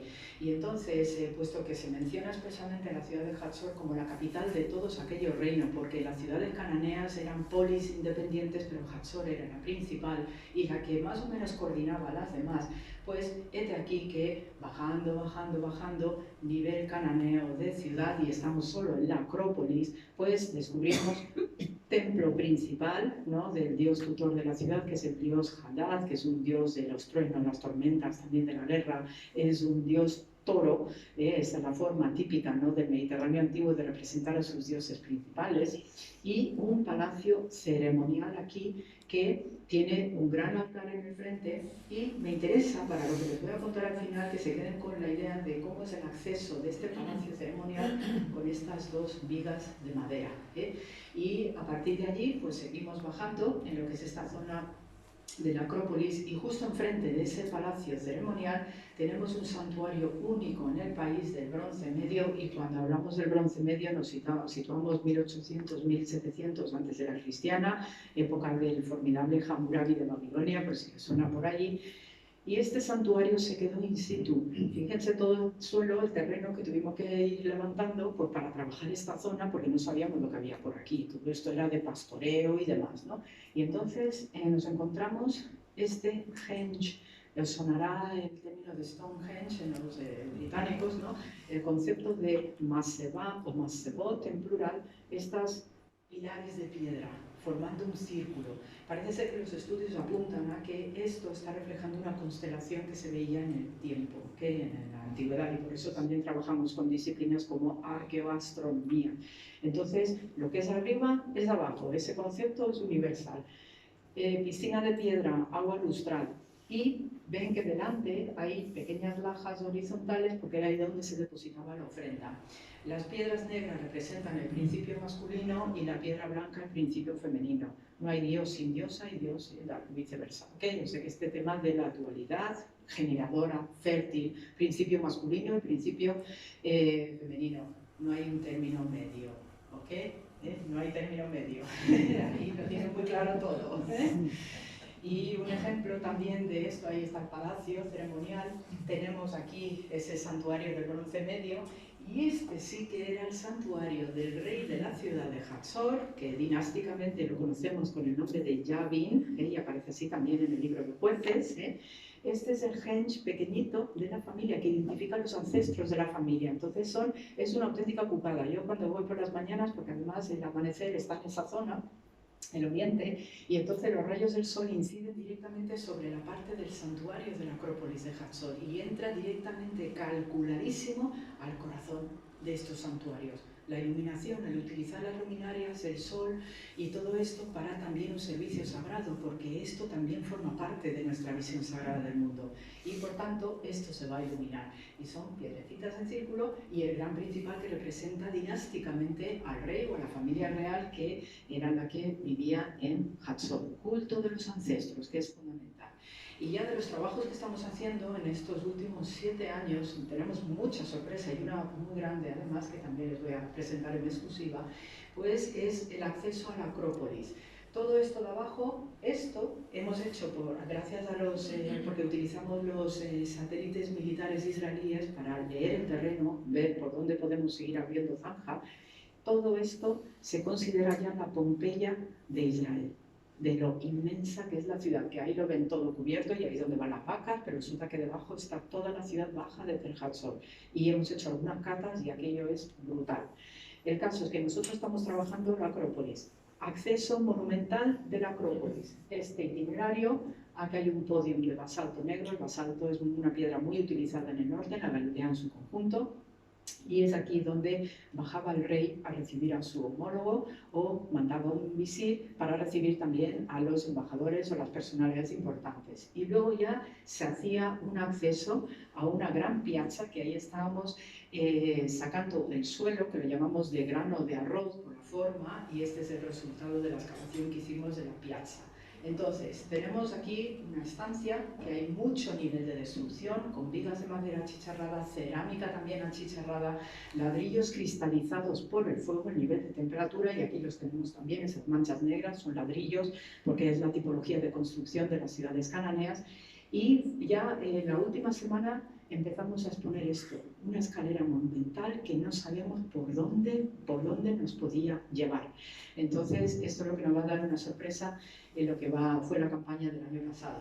Y entonces, puesto que se menciona expresamente la ciudad de Hatzor como la capital de todos aquellos reinos, porque las ciudades cananeas eran polis independientes, pero Hatzor era la principal y la que más o menos coordinaba a las demás, pues hete aquí que bajando, bajando, bajando, nivel cananeo de ciudad, y estamos solo en la Acrópolis, pues descubrimos templo principal, ¿no? Del dios tutor de la ciudad, que es el dios Hadad, que es un dios de los truenos, las tormentas, también de la guerra, es un dios toro, esa es la forma típica, ¿no? Del Mediterráneo antiguo de representar a sus dioses principales, y un palacio ceremonial aquí que tiene un gran altar en el frente, y me interesa, para lo que les voy a contar al final, que se queden con la idea de cómo es el acceso de este palacio ceremonial con estas dos vigas de madera, ¿eh? Y a partir de allí pues seguimos bajando en lo que es esta zona de la Acrópolis, y justo enfrente de ese palacio ceremonial tenemos un santuario único en el país del Bronce Medio, y cuando hablamos del Bronce Medio nos situamos 1800, 1700 antes de la cristiana, época del formidable Hammurabi de Babilonia, por si les suena por allí. Y este santuario se quedó in situ. Fíjense todo el suelo, el terreno que tuvimos que ir levantando pues, para trabajar esta zona, porque no sabíamos lo que había por aquí. Todo esto era de pastoreo y demás, ¿no? Y entonces nos encontramos este henge. Os sonará el término de Stonehenge en los británicos, ¿no? El concepto de maseba o masebot en plural, estas pilares de piedra formando un círculo. Parece ser que los estudios apuntan a que esto está reflejando una constelación que se veía en el tiempo, que en la antigüedad, y por eso también trabajamos con disciplinas como arqueoastronomía. Entonces, lo que es arriba es abajo, ese concepto es universal. Piscina de piedra, agua lustral, y ven que delante hay pequeñas lajas horizontales porque era ahí donde se depositaba la ofrenda. Las piedras negras representan el principio masculino y la piedra blanca el principio femenino. No hay Dios sin diosa y Dios viceversa. ¿Okay? Yo sé que este tema de la dualidad generadora, fértil, principio masculino y principio femenino, no hay un término medio. ¿Okay? No hay término medio. Ahí lo tienen muy claro todo. Y un ejemplo también de esto, ahí está el palacio ceremonial, tenemos aquí ese santuario del Bronce Medio, y este sí que era el santuario del rey de la ciudad de Hatzor, que dinásticamente lo conocemos con el nombre de Yavin, y aparece así también en el libro de Jueces. Este es el henge pequeñito de la familia, que identifica a los ancestros de la familia. Entonces es una auténtica ocupada. Yo cuando voy por las mañanas, porque además el amanecer está en esa zona, el oriente, y entonces los rayos del sol inciden directamente sobre la parte del santuario de la Acrópolis de Hatzor y entra directamente calculadísimo al corazón de estos santuarios. La iluminación, el utilizar las luminarias, el sol y todo esto para también un servicio sagrado, porque esto también forma parte de nuestra visión sagrada del mundo. Y por tanto, esto se va a iluminar. Y son piedrecitas en círculo y el gran principal que representa dinásticamente al rey o a la familia real que era la que vivía en Hatzor. Culto de los ancestros, que es fundamental. Y ya de los trabajos que estamos haciendo en estos últimos 7 años, tenemos mucha sorpresa y una muy grande además, que también les voy a presentar en exclusiva, pues es el acceso a la Acrópolis. Todo esto de abajo, esto hemos hecho gracias a porque utilizamos los satélites militares israelíes para leer el terreno, ver por dónde podemos seguir abriendo zanja. Todo esto se considera ya la Pompeya de Israel, de lo inmensa que es la ciudad, que ahí lo ven todo cubierto y ahí es donde van las vacas, pero resulta que debajo está toda la ciudad baja de Tel Hatzor. Y hemos hecho algunas catas y aquello es brutal. El caso es que nosotros estamos trabajando en la Acrópolis. Acceso monumental de la Acrópolis. Este itinerario, aquí hay un podio de basalto negro. El basalto es una piedra muy utilizada en el norte, en la Galilea en su conjunto. Y es aquí donde bajaba el rey a recibir a su homólogo o mandaba un visir para recibir también a los embajadores o las personalidades importantes. Y luego ya se hacía un acceso a una gran piazza, que ahí estábamos sacando el suelo, que lo llamamos de grano de arroz por la forma, y este es el resultado de la excavación que hicimos de la piazza. Entonces, tenemos aquí una estancia que hay mucho nivel de destrucción, con vigas de madera achicharrada, cerámica también achicharrada, ladrillos cristalizados por el fuego, el nivel de temperatura, y aquí los tenemos también, esas manchas negras son ladrillos, porque es la tipología de construcción de las ciudades cananeas. Y ya en la última semana empezamos a exponer esto, una escalera monumental que no sabíamos por dónde nos podía llevar. Entonces, esto es lo que nos va a dar una sorpresa en lo que fue la campaña del año pasado.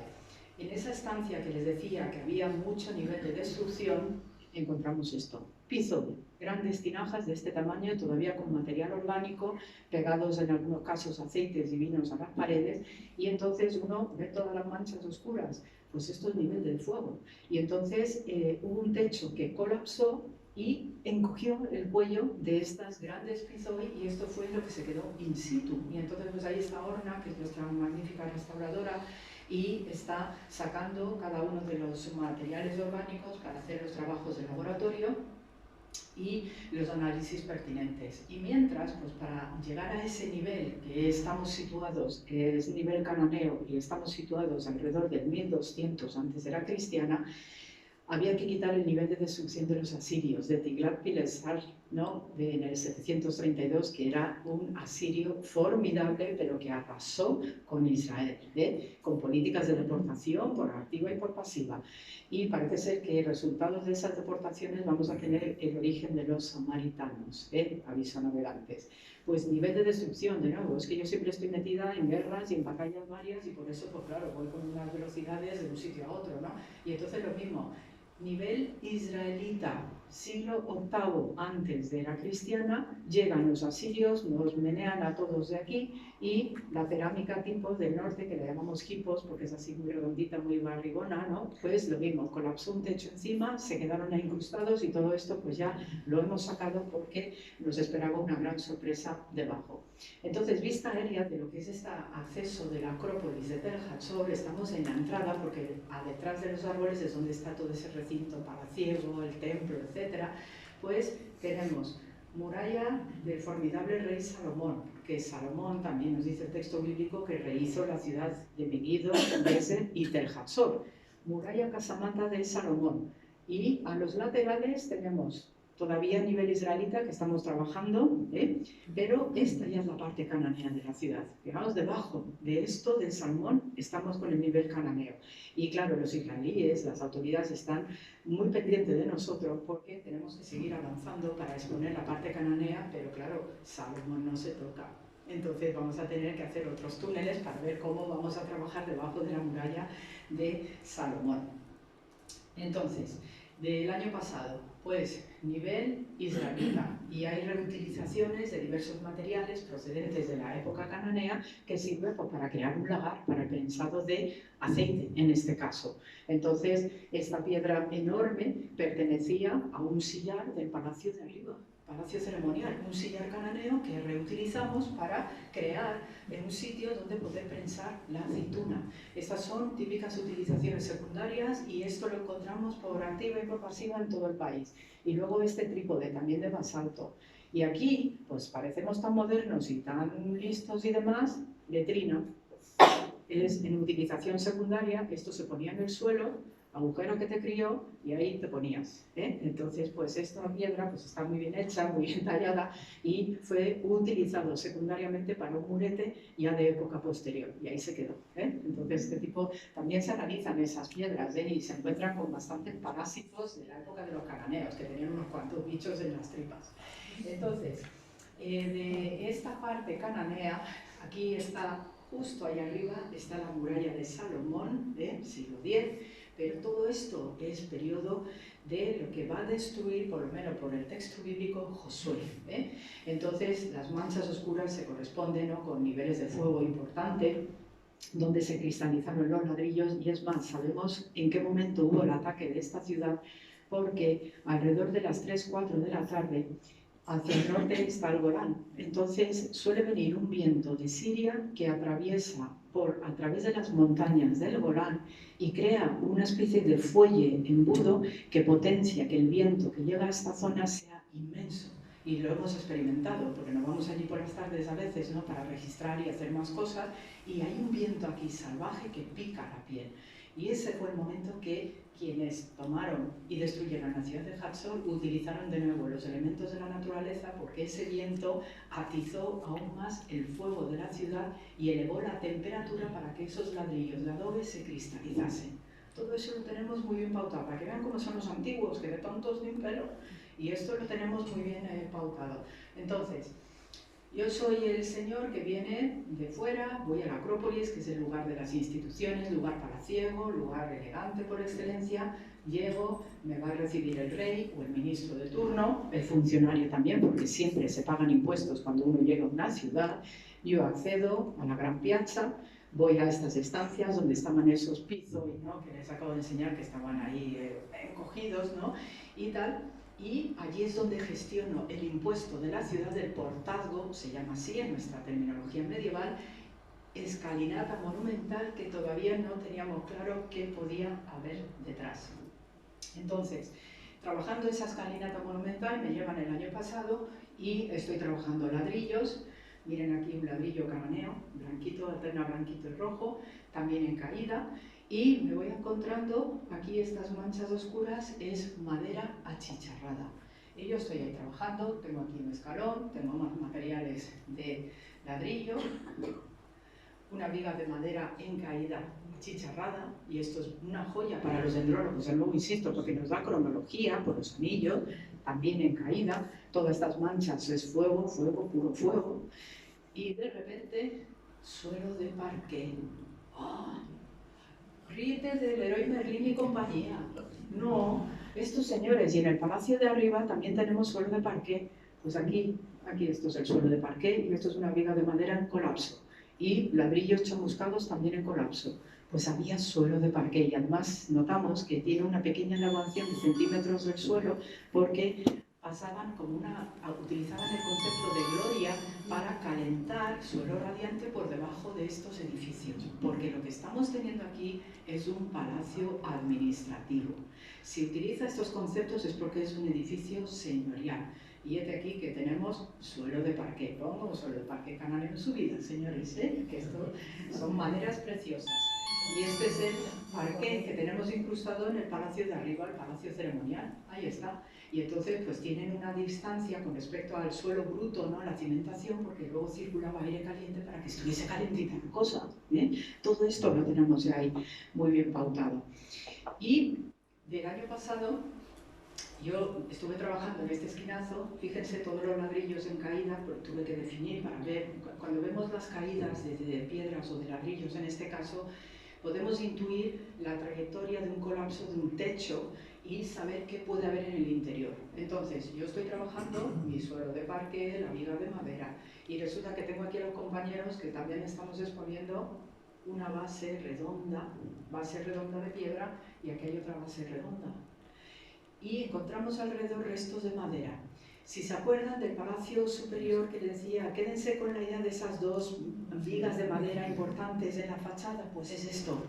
En esa estancia que les decía que había mucho nivel de destrucción, encontramos esto. Piso, grandes tinajas de este tamaño, todavía con material orgánico, pegados en algunos casos aceites divinos a las paredes, y entonces uno ve todas las manchas oscuras. Pues esto es nivel del fuego. Y entonces hubo un techo que colapsó y encogió el cuello de estas grandes pizoi, y esto fue lo que se quedó in situ. Y entonces pues ahí está Orna, que es nuestra magnífica restauradora, y está sacando cada uno de los materiales orgánicos para hacer los trabajos de laboratorio y los análisis pertinentes. Y mientras, pues para llegar a ese nivel que estamos situados, que es nivel cananeo, y estamos situados alrededor del 1200 antes de la cristiana, había que quitar el nivel de destrucción de los asirios, de Tiglat-Pileser, ¿no? En el 732, que era un asirio formidable, pero que arrasó con Israel, con políticas de deportación por activa y por pasiva. Y parece ser que resultados de esas deportaciones vamos a tener el origen de los samaritanos, aviso a navegantes. Pues nivel de destrucción, de nuevo, es que yo siempre estoy metida en guerras y en batallas varias, y por eso, pues claro, voy con unas velocidades de un sitio a otro, ¿no? Y entonces lo mismo. Nivel israelita, siglo VIII antes de la cristiana, llegan los asirios, nos menean a todos de aquí, y la cerámica tipo del norte, que la llamamos hipos porque es así muy redondita, muy barrigona, ¿no? Pues lo mismo, colapsó un techo encima, se quedaron ahí incrustados, y todo esto pues ya lo hemos sacado porque nos esperaba una gran sorpresa debajo. Entonces, vista aérea de lo que es este acceso de la Acrópolis de Tel Hatzor, estamos en la entrada, porque detrás de los árboles es donde está todo ese recinto palaciego, el templo, etc. Pues tenemos muralla del formidable rey Salomón, que Salomón, también nos dice el texto bíblico, que rehizo la ciudad de Megiddo, Gezer y Tel Hatzor. Muralla casamata de Salomón. Y a los laterales tenemos todavía a nivel israelita, que estamos trabajando, pero esta ya es la parte cananea de la ciudad. Fijaos, debajo de esto del Salmón estamos con el nivel cananeo. Y claro, los israelíes, las autoridades están muy pendientes de nosotros, porque tenemos que seguir avanzando para exponer la parte cananea, pero claro, Salomón no se toca. Entonces vamos a tener que hacer otros túneles para ver cómo vamos a trabajar debajo de la muralla de Salomón. Entonces, del año pasado, pues nivel israelita, y hay reutilizaciones de diversos materiales procedentes de la época cananea que sirven pues, para crear un lagar para el prensado de aceite en este caso. Entonces esta piedra enorme pertenecía a un sillar del palacio de arriba, palacio ceremonial, un sillar cananeo que reutilizamos para crear un sitio donde poder prensar la aceituna. Estas son típicas utilizaciones secundarias y esto lo encontramos por activa y por pasiva en todo el país. Y luego este trípode también de basalto. Y aquí, pues parecemos tan modernos y tan listos y demás, letrina. Es en utilización secundaria, esto se ponía en el suelo, agujero que te crió y ahí te ponías. Entonces, pues esta piedra pues, está muy bien hecha, muy bien tallada y fue utilizado secundariamente para un murete ya de época posterior y ahí se quedó. Entonces, este tipo también se analizan esas piedras y se encuentran con bastantes parásitos de la época de los cananeos, que tenían unos cuantos bichos en las tripas. Entonces, de esta parte cananea, aquí está, justo ahí arriba, está la muralla de Salomón, siglo X, pero todo esto es periodo de lo que va a destruir, por lo menos por el texto bíblico, Josué. Entonces, las manchas oscuras se corresponden, ¿no?, con niveles de fuego importantes, donde se cristalizaron los ladrillos, y es más, sabemos en qué momento hubo el ataque de esta ciudad, porque alrededor de las 3, 4 de la tarde, hacia el norte está el Golán. Entonces suele venir un viento de Siria que atraviesa a través de las montañas del Golán y crea una especie de fuelle embudo que potencia que el viento que llega a esta zona sea inmenso. Y lo hemos experimentado, porque nos vamos allí por las tardes a veces, ¿no?, para registrar y hacer más cosas, y hay un viento aquí salvaje que pica la piel. Y ese fue el momento que quienes tomaron y destruyeron la ciudad de Hatzor utilizaron de nuevo los elementos de la naturaleza, porque ese viento atizó aún más el fuego de la ciudad y elevó la temperatura para que esos ladrillos de adobe se cristalizasen. Todo eso lo tenemos muy bien pautado, para que vean cómo son los antiguos, que de tontos ni un pelo, y esto lo tenemos muy bien pautado. Entonces, yo soy el señor que viene de fuera, voy a la Acrópolis, que es el lugar de las instituciones, lugar palaciego, lugar elegante por excelencia. Llego, me va a recibir el rey o el ministro de turno, el funcionario también, porque siempre se pagan impuestos cuando uno llega a una ciudad. Yo accedo a la gran piazza, voy a estas estancias donde estaban esos pisos, ¿no?, que les acabo de enseñar que estaban ahí encogidos, ¿no?, y tal. Y allí es donde gestiono el impuesto de la ciudad del portazgo, se llama así en nuestra terminología medieval, escalinata monumental que todavía no teníamos claro qué podía haber detrás. Entonces, trabajando esa escalinata monumental me llevan el año pasado y estoy trabajando ladrillos. Miren aquí un ladrillo cananeo, blanquito, alterna blanquito y rojo, también en caída. Y me voy encontrando aquí estas manchas oscuras, es madera achicharrada. Y yo estoy ahí trabajando, tengo aquí un escalón, tengo más materiales de ladrillo, una viga de madera en caída achicharrada, y esto es una joya para los dendrólogos, de nuevo insisto, porque nos da cronología por los anillos, también en caída. Todas estas manchas es fuego, fuego, puro fuego, y de repente suelo de parqué. ¡Oh! Ríete del héroe Merlín y compañía. No, estos señores, y en el palacio de arriba también tenemos suelo de parqué. Pues aquí esto es el suelo de parqué y esto es una viga de madera en colapso. Y ladrillos chamuscados también en colapso. Pues había suelo de parqué y además notamos que tiene una pequeña elevación de centímetros del suelo porque utilizaban el concepto de gloria para calentar suelo radiante por debajo de estos edificios, porque lo que estamos teniendo aquí es un palacio administrativo. Si utiliza estos conceptos es porque es un edificio señorial. Y este aquí que tenemos suelo de parqué. Pongo suelo de parqué cananeo en su vida, señores, que esto son maderas preciosas. Y este es el parqué que tenemos incrustado en el palacio de arriba, el palacio ceremonial. Ahí está. Y entonces pues tienen una distancia con respecto al suelo bruto, ¿no?, la cimentación, porque luego circulaba aire caliente para que estuviese calentita la cosa. Todo esto lo tenemos ya ahí muy bien pautado. Y del año pasado yo estuve trabajando en este esquinazo, fíjense todos los ladrillos en caída, pues tuve que definir para ver, cuando vemos las caídas de piedras o de ladrillos en este caso, podemos intuir la trayectoria de un colapso de un techo y saber qué puede haber en el interior. Entonces, yo estoy trabajando mi suelo de parque, la viga de madera, y resulta que tengo aquí a los compañeros que también estamos exponiendo una base redonda de piedra, y aquí hay otra base redonda. Y encontramos alrededor restos de madera. Si se acuerdan del palacio superior que decía, quédense con la idea de esas dos vigas de madera importantes en la fachada, pues es esto.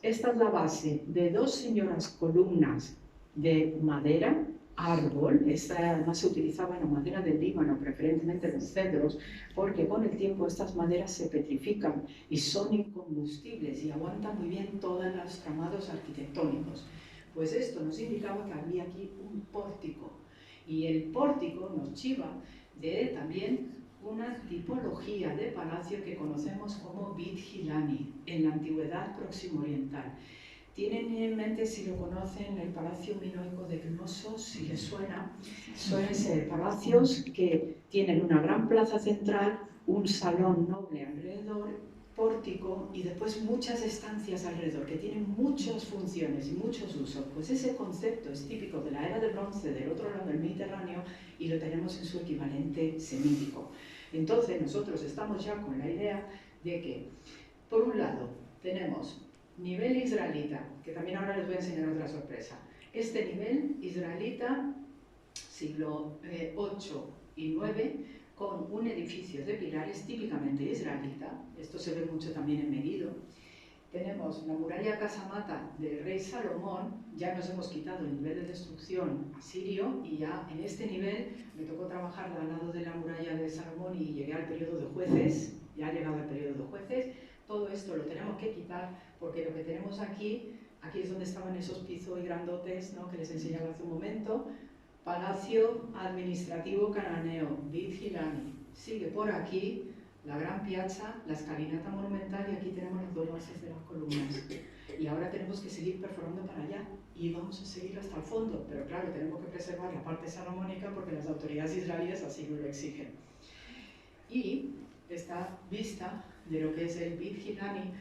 Esta es la base de dos señoras columnas de madera, árbol. Esta además se utilizaba en la madera del Líbano, preferentemente los cedros, porque con el tiempo estas maderas se petrifican y son incombustibles y aguantan muy bien todos los tramados arquitectónicos. Pues esto nos indicaba que había aquí un pórtico, y el pórtico nos chiva de también una tipología de palacio que conocemos como Bit Hilani en la antigüedad próximo oriental. Tienen en mente, si lo conocen, el palacio minoico de Cnosos, si les suena. Suelen ser palacios que tienen una gran plaza central, un salón noble alrededor, pórtico y después muchas estancias alrededor que tienen muchas funciones y muchos usos. Pues ese concepto es típico de la era de bronce del otro lado del Mediterráneo y lo tenemos en su equivalente semítico. Entonces nosotros estamos ya con la idea de que, por un lado, tenemos nivel israelita, que también ahora les voy a enseñar otra sorpresa. Este nivel israelita, siglo 8 y 9, con un edificio de pilares típicamente israelita. Esto se ve mucho también en Megiddo. Tenemos la muralla casamata del rey Salomón. Ya nos hemos quitado el nivel de destrucción asirio y ya en este nivel me tocó trabajar al lado de la muralla de Salomón y llegué al periodo de jueces. Ya ha llegado el periodo de jueces. Todo esto lo tenemos que quitar porque lo que tenemos aquí es donde estaban esos pisos grandotes, ¿no?, que les enseñaba hace un momento. Palacio administrativo cananeo, Bit Hilani. Sigue por aquí la gran piazza, la escalinata monumental, y aquí tenemos las dos bases de las columnas. Y ahora tenemos que seguir perforando para allá y vamos a seguir hasta el fondo, pero claro, tenemos que preservar la parte salomónica porque las autoridades israelíes así lo exigen. Y esta vista de lo que es el Bit Hilani,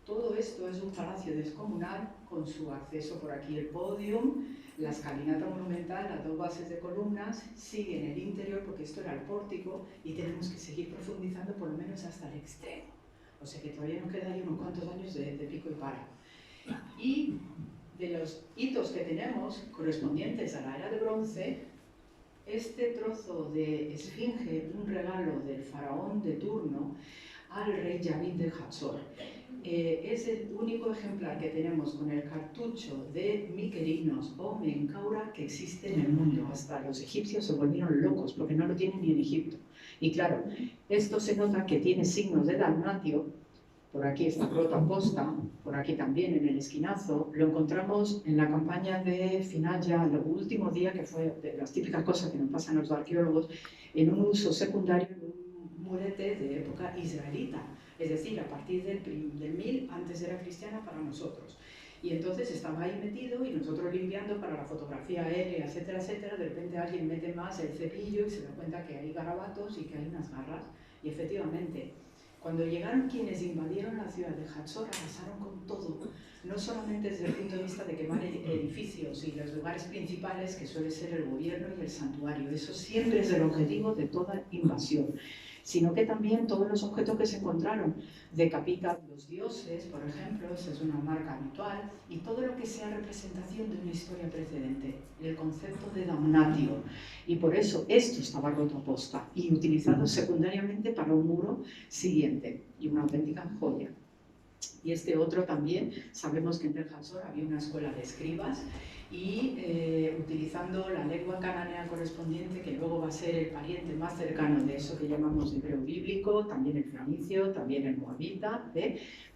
todo esto es un palacio descomunal con su acceso por aquí, el podium, la escalinata monumental, las dos bases de columnas, sigue en el interior porque esto era el pórtico y tenemos que seguir profundizando por lo menos hasta el extremo. O sea que todavía nos quedan unos cuantos años de pico y para. Y de los hitos que tenemos correspondientes a la era de bronce, este trozo de esfinge, un regalo del faraón de turno al rey Javid de Hatzor. Es el único ejemplar que tenemos con el cartucho de Miquerinos o Menkaura que existe en el mundo. Hasta los egipcios se volvieron locos porque no lo tienen ni en Egipto. Y claro, esto se nota que tiene signos de damnatio. Por aquí está rota posta, por aquí también en el esquinazo. Lo encontramos en la campaña de final ya, el último día, que fue de las típicas cosas que nos pasan a los arqueólogos, en un uso secundario en un murete de época israelita. Es decir, a partir del 1000 antes era cristiana para nosotros. Y entonces estaba ahí metido y nosotros limpiando para la fotografía aérea, etcétera, etcétera. De repente alguien mete más el cepillo y se da cuenta que hay garabatos y que hay unas garras. Y efectivamente, cuando llegaron quienes invadieron la ciudad de Hatzor, arrasaron con todo. No solamente desde el punto de vista de quemar edificios y los lugares principales, que suele ser el gobierno y el santuario. Eso siempre es el objetivo de toda invasión. Sino que también todos los objetos que se encontraron decapitan los dioses, por ejemplo, esa es una marca habitual, y todo lo que sea representación de una historia precedente, el concepto de damnatio. Y por eso esto estaba roto a posta y utilizado secundariamente para un muro siguiente, y una auténtica joya. Y este otro también, sabemos que en Tel Hatzor había una escuela de escribas y utilizando la lengua cananea correspondiente, que luego va a ser el pariente más cercano de eso que llamamos hebreo bíblico, también el fenicio, también el moabita,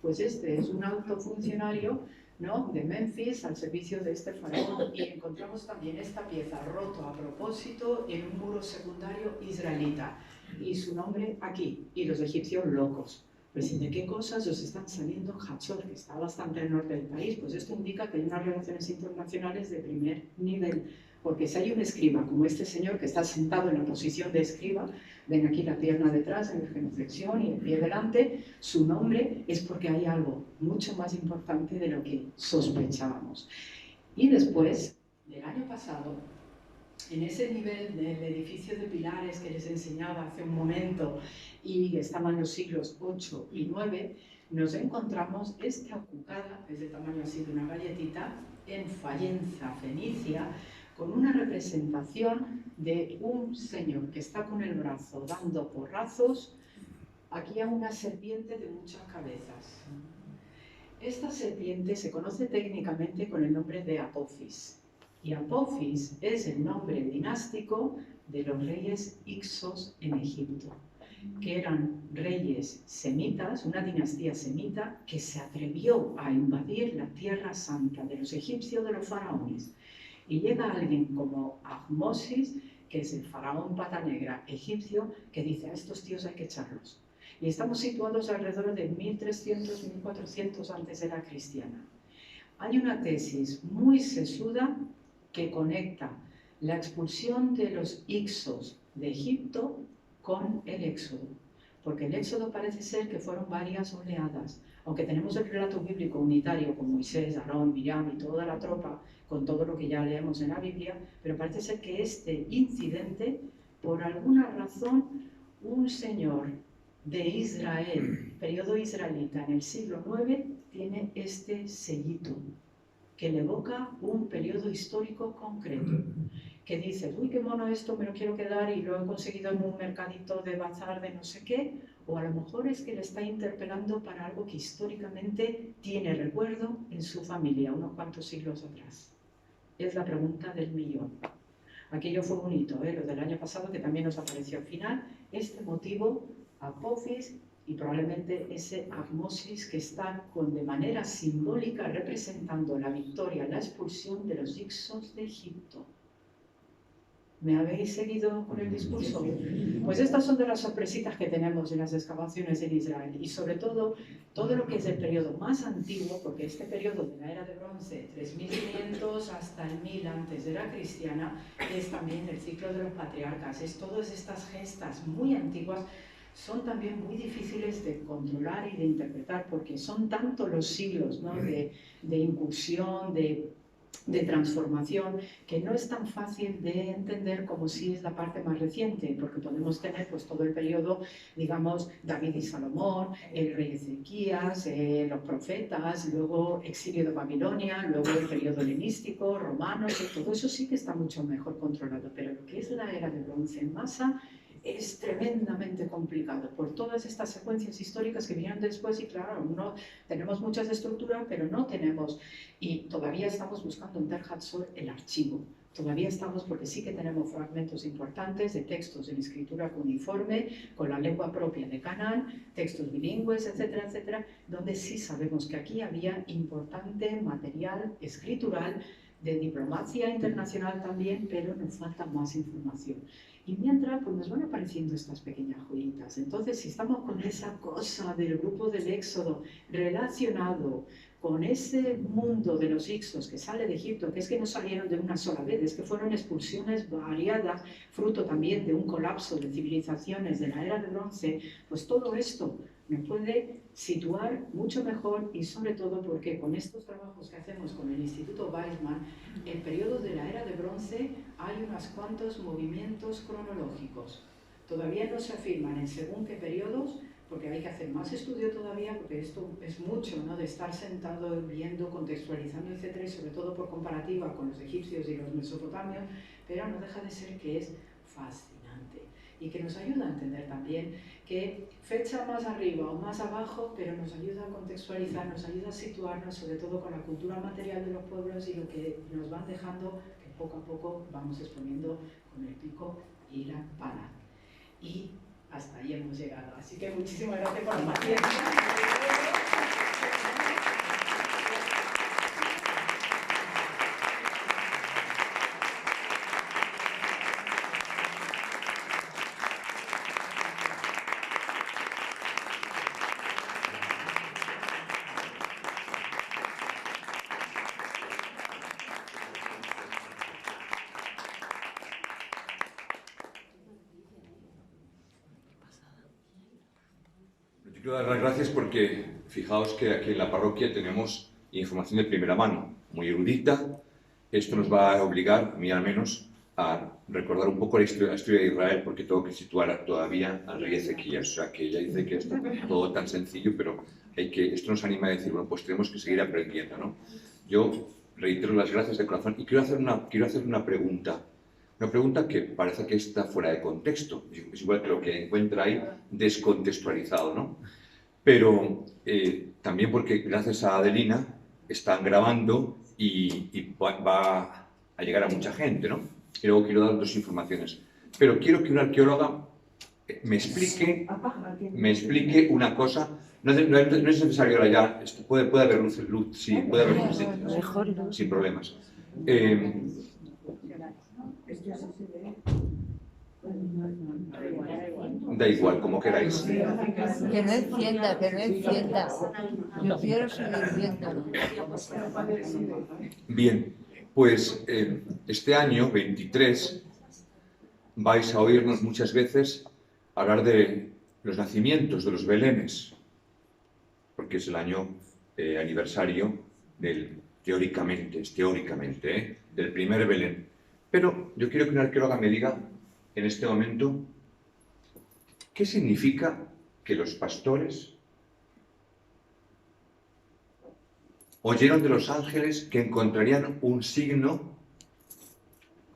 pues este es un alto funcionario, ¿no?, de Memphis al servicio de este faraón, y encontramos también esta pieza roto a propósito en un muro secundario israelita y su nombre aquí, y los egipcios locos. Pues ¿de qué cosas os están saliendo en Hatzor, que está bastante al norte del país? Pues esto indica que hay unas relaciones internacionales de primer nivel, porque si hay un escriba, como este señor que está sentado en la posición de escriba, ven aquí la pierna detrás, en genuflexión y el pie delante, su nombre es porque hay algo mucho más importante de lo que sospechábamos. Y después, del año pasado, en ese nivel del edificio de pilares que les enseñaba hace un momento y que estaban los siglos 8 y 9, nos encontramos esta cucada, es de tamaño así de una galletita, en Fayenza, Fenicia, con una representación de un señor que está con el brazo dando porrazos aquí a una serpiente de muchas cabezas. Esta serpiente se conoce técnicamente con el nombre de Apophis. Y Apophis es el nombre dinástico de los reyes Hicsos en Egipto, que eran reyes semitas, una dinastía semita que se atrevió a invadir la tierra santa de los egipcios, de los faraones. Y llega alguien como Ahmosis, que es el faraón pata negra egipcio, que dice: a estos tíos hay que echarlos. Y estamos situados alrededor de 1300-1400 antes de la cristiana. Hay una tesis muy sesuda que conecta la expulsión de los Hicsos de Egipto con el Éxodo, porque el Éxodo parece ser que fueron varias oleadas, aunque tenemos el relato bíblico unitario con Moisés, Aarón, Miriam y toda la tropa, con todo lo que ya leemos en la Biblia, pero parece ser que este incidente, por alguna razón, un señor de Israel, periodo israelita en el siglo IX, tiene este sellito que le evoca un periodo histórico concreto, que dice: uy, qué mono esto, me lo quiero quedar y lo he conseguido en un mercadito de bazar de no sé qué, o a lo mejor es que le está interpelando para algo que históricamente tiene recuerdo en su familia, unos cuantos siglos atrás. Es la pregunta del millón. Aquello fue un hito, lo del año pasado, que también nos apareció al final, este motivo, Apophis, y probablemente ese Ahmosis que está de manera simbólica representando la victoria, la expulsión de los Hicsos de Egipto. ¿Me habéis seguido con el discurso? Pues estas son de las sorpresitas que tenemos en las excavaciones en Israel, y sobre todo lo que es el periodo más antiguo, porque este periodo de la era de bronce, 3500 hasta el 1000 antes de la cristiana, es también el ciclo de los patriarcas, es todas estas gestas muy antiguas. Son también muy difíciles de controlar y de interpretar, porque son tanto los siglos, ¿no?, de incursión, de transformación, que no es tan fácil de entender como si es la parte más reciente, porque podemos tener pues todo el periodo, digamos, David y Salomón, el rey Ezequías, los profetas, luego exilio de Babilonia, luego el periodo helenístico, romanos, y todo eso sí que está mucho mejor controlado, pero lo que es la era de bronce en masa es tremendamente complicado por todas estas secuencias históricas que vinieron después, y claro, no tenemos muchas estructuras, pero no tenemos, y todavía estamos buscando en Tel Hatzor el archivo. Todavía estamos, porque sí que tenemos fragmentos importantes de textos en escritura cuneiforme, con la lengua propia de Canaán, textos bilingües, etcétera, etcétera, donde sí sabemos que aquí había importante material escritural, de diplomacia internacional también, pero nos falta más información. Y mientras, pues nos van apareciendo estas pequeñas joyitas. Entonces, si estamos con esa cosa del grupo del Éxodo relacionado con ese mundo de los Hicsos que sale de Egipto, que es que no salieron de una sola vez, es que fueron expulsiones variadas, fruto también de un colapso de civilizaciones de la era de bronce, pues todo esto nos puede situar mucho mejor, y sobre todo porque con estos trabajos que hacemos con el Instituto Weizmann, en periodos de la era de bronce hay unos cuantos movimientos cronológicos. Todavía no se afirman en según qué periodos, porque hay que hacer más estudio todavía, porque esto es mucho, ¿no?, de estar sentado viendo, contextualizando, etcétera, y sobre todo por comparativa con los egipcios y los mesopotamios, pero no deja de ser que es fascinante y que nos ayuda a entender también que fecha más arriba o más abajo, pero nos ayuda a contextualizar, nos ayuda a situarnos, sobre todo con la cultura material de los pueblos y lo que nos van dejando, que poco a poco vamos exponiendo con el pico y la pala. Y hasta ahí hemos llegado. Así que muchísimas gracias por la paciencia. Quiero dar las gracias porque fijaos que aquí en la parroquia tenemos información de primera mano, muy erudita, Esto nos va a obligar, a mí al menos, a recordar un poco la historia de Israel, porque tengo que situar todavía al rey Ezequías. O sea, que ella dice que está todo tan sencillo, pero esto nos anima a decir, bueno, pues tenemos que seguir aprendiendo, ¿no? Yo reitero las gracias de corazón y quiero hacer una pregunta. Una pregunta que parece que está fuera de contexto. Es igual que lo que encuentra ahí descontextualizado, ¿no? Pero también porque gracias a Adelina están grabando y va a llegar a mucha gente, ¿no? Y luego quiero dar dos informaciones. Pero quiero que una arqueóloga me explique una cosa. No es necesario ahora ya, puede haber luz, sí, puede haber luz, sí, sin problemas. Da igual, como queráis. Que no encienda, que no encienda. Yo quiero seguir viéndolo. Bien, pues este año, 23, vais a oírnos muchas veces hablar de los nacimientos, de los belenes, porque es el año aniversario teóricamente, del primer Belén. Pero yo quiero que una arqueóloga me diga en este momento qué significa que los pastores oyeron de los ángeles que encontrarían un signo,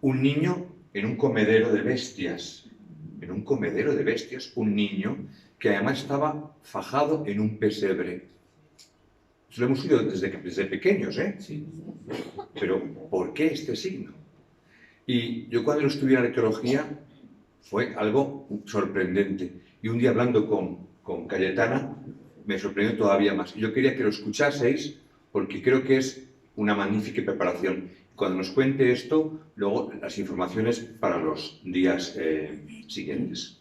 un niño en un comedero de bestias. En un comedero de bestias, un niño que además estaba fajado en un pesebre. Eso lo hemos oído desde pequeños, ¿eh? Sí. Pero, ¿por qué este signo? Y yo cuando estudié arqueología fue algo sorprendente. Y un día hablando con Cayetana me sorprendió todavía más. Yo quería que lo escuchaseis porque creo que es una magnífica preparación. Cuando nos cuente esto, luego las informaciones para los días siguientes.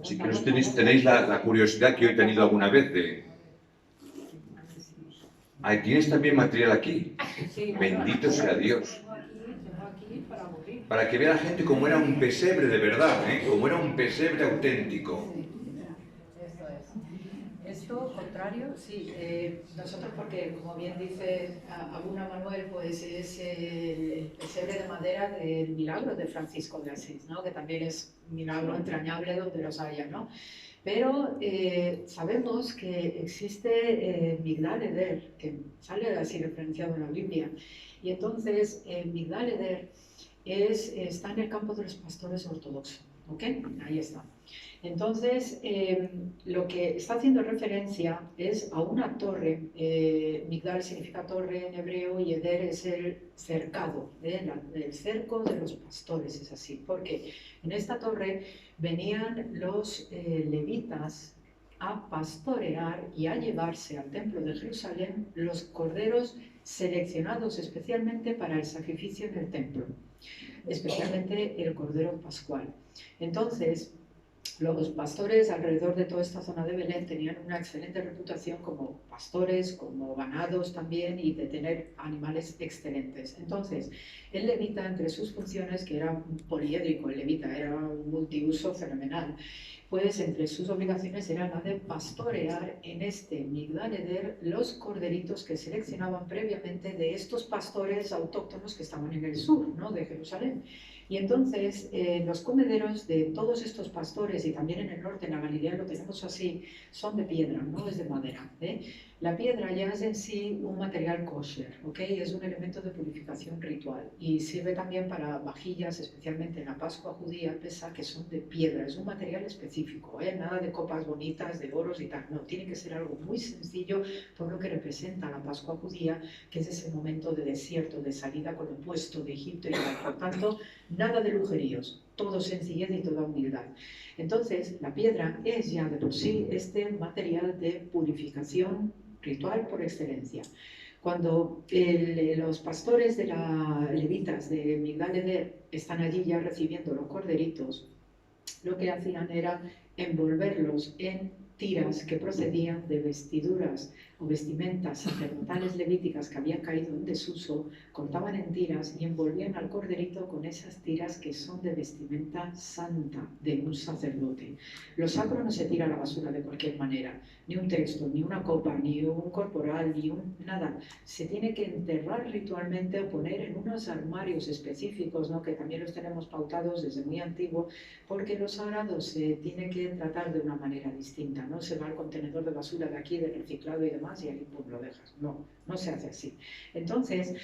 Así que tenéis la curiosidad que yo he tenido alguna vez de... ¿Tienes también material aquí? Bendito sea Dios. Para que vea la gente cómo era un pesebre de verdad, cómo era un pesebre auténtico. Esto, contrario, sí, nosotros porque, como bien dice Abuna Manuel, pues es el pesebre de madera del milagro de Francisco de Asís, ¿no? Que también es un milagro entrañable donde los haya, ¿no? Pero sabemos que existe Migdal Eder, que sale así referenciado en la Biblia, y entonces Migdal Eder está en el campo de los pastores ortodoxos, ¿ok? Ahí está. Entonces, lo que está haciendo referencia es a una torre. Migdal significa torre en hebreo y Eder es el cercado, el cerco de los pastores, es así. Porque en esta torre venían los levitas a pastorear y a llevarse al templo de Jerusalén los corderos seleccionados especialmente para el sacrificio en el templo, especialmente el cordero pascual. Entonces, los pastores alrededor de toda esta zona de Belén tenían una excelente reputación como pastores, como ganados también y de tener animales excelentes. Entonces, el levita, entre sus funciones, que era poliédrico, el levita era un multiuso fenomenal, pues entre sus obligaciones era la de pastorear en este Migdal Eder los corderitos que seleccionaban previamente de estos pastores autóctonos que estaban en el sur, ¿no?, de Jerusalén. Y entonces los comederos de todos estos pastores, y también en el norte, en la Galilea lo tenemos así, son de piedra, no es de madera, ¿eh? La piedra ya es en sí un material kosher, ¿ok? Es un elemento de purificación ritual y sirve también para vajillas, especialmente en la Pascua judía, pesa que son de piedra, es un material específico, ¿eh? Nada de copas bonitas, de oros y tal, no, tiene que ser algo muy sencillo por lo que representa la Pascua judía, que es ese momento de desierto, de salida con lo opuesto de Egipto y tal. Por tanto, nada de lujeríos, todo sencillez y toda humildad. Entonces, la piedra es ya de por sí este material de purificación ritual por excelencia. Cuando los pastores de las levitas de Migdal Eder están allí ya recibiendo los corderitos, lo que hacían era envolverlos en tiras que procedían de vestiduras o vestimentas sacerdotales levíticas que habían caído en desuso, cortaban en tiras y envolvían al corderito con esas tiras que son de vestimenta santa de un sacerdote. Lo sacro no se tira a la basura de cualquier manera, ni un texto, ni una copa, ni un corporal, ni nada. Se tiene que enterrar ritualmente o poner en unos armarios específicos, ¿no? Que también los tenemos pautados desde muy antiguo, porque lo sagrado se tiene que tratar de una manera distinta. No se va al contenedor de basura de aquí, del reciclado y demás, y ahí pues lo dejas. No, no se hace así. Entonces,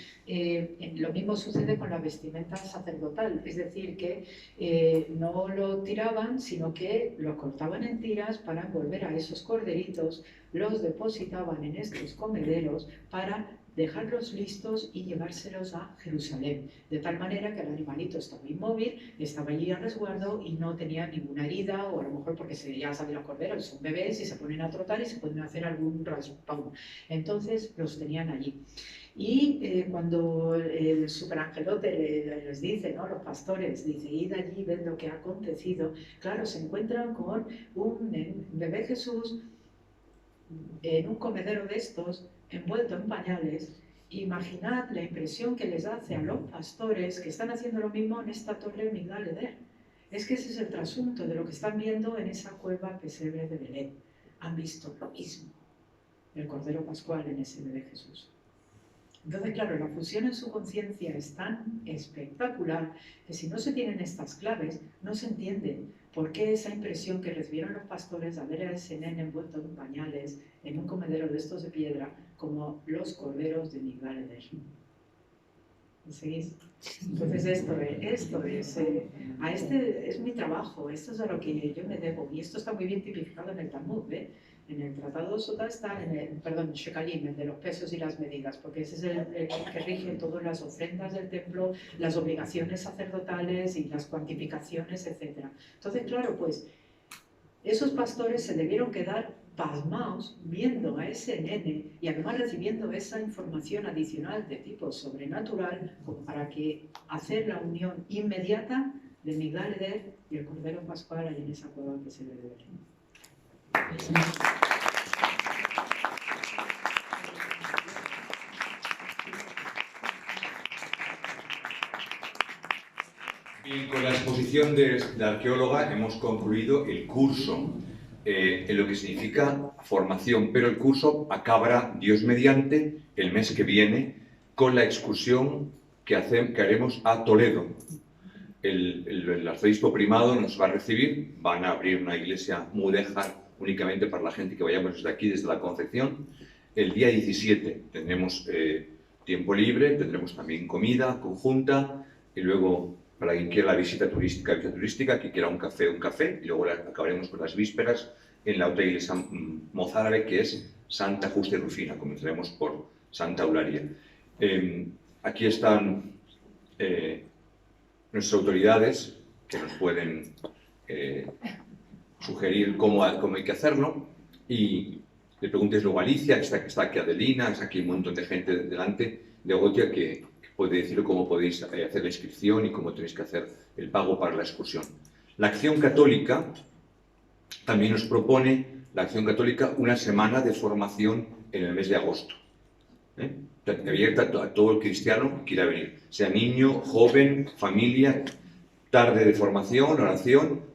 lo mismo sucede con la vestimenta sacerdotal, es decir, que no lo tiraban, sino que lo cortaban en tiras para envolver a esos corderitos, los depositaban en estos comederos para dejarlos listos y llevárselos a Jerusalén, de tal manera que el animalito estaba inmóvil, estaba allí a resguardo y no tenía ninguna herida, o a lo mejor porque ya saben los corderos, son bebés y se ponen a trotar y se pueden hacer algún raspón. Entonces los tenían allí. Y cuando el superangelote les dice, ¿no? Los pastores, dice, id allí, ved lo que ha acontecido, claro, se encuentran con un bebé Jesús en un comedero de estos, envuelto en pañales. Imaginad la impresión que les hace a los pastores que están haciendo lo mismo en esta torre Migdal Eder. Es que ese es el trasunto de lo que están viendo en esa cueva pesebre de Belén. Han visto lo mismo, el Cordero Pascual en ese bebé Jesús. Entonces, claro, la fusión en su conciencia es tan espectacular que si no se tienen estas claves, no se entiende por qué esa impresión que recibieron los pastores de ver a ese nene envuelto en pañales, en un comedero de estos de piedra, como los corderos de Migdal Eder. ¿Me seguís? Entonces esto es mi trabajo, esto es a lo que yo me debo, y esto está muy bien tipificado en el Talmud, ¿eh? En el Tratado de Sotá está, perdón, Shekalim, el de los pesos y las medidas, porque ese es el que rige todas las ofrendas del templo, las obligaciones sacerdotales y las cuantificaciones, etc. Entonces, claro, pues esos pastores se debieron quedar pasmaos viendo a ese nene y además recibiendo esa información adicional de tipo sobrenatural como para que hacer la unión inmediata de Migdal Eder y el Cordero Pascual ahí en esa cueva que se debe ver. Bien, con la exposición de la arqueóloga hemos concluido el curso en lo que significa formación, pero el curso acabará, Dios mediante, el mes que viene con la excursión que haremos a Toledo. El arzobispo primado nos va a recibir, van a abrir una iglesia mudéjar únicamente para la gente que vayamos desde aquí, desde la Concepción. El día 17 tendremos tiempo libre, tendremos también comida conjunta y luego, para quien quiera la visita turística, que quiera un café, y luego acabaremos con las vísperas en la otra iglesia mozárabe, que es Santa Justa y Rufina. Comenzaremos por Santa Eulalia. Aquí están nuestras autoridades que nos pueden sugerir cómo hay que hacerlo, y le preguntes luego a Alicia, que está aquí Adelina, está aquí un montón de gente delante de Gotia que puede decir cómo podéis hacer la inscripción y cómo tenéis que hacer el pago para la excursión. La Acción Católica también nos propone, la Acción Católica, una semana de formación en el mes de agosto. Abierta a todo el cristiano que quiera venir, sea niño, joven, familia, tarde de formación, oración,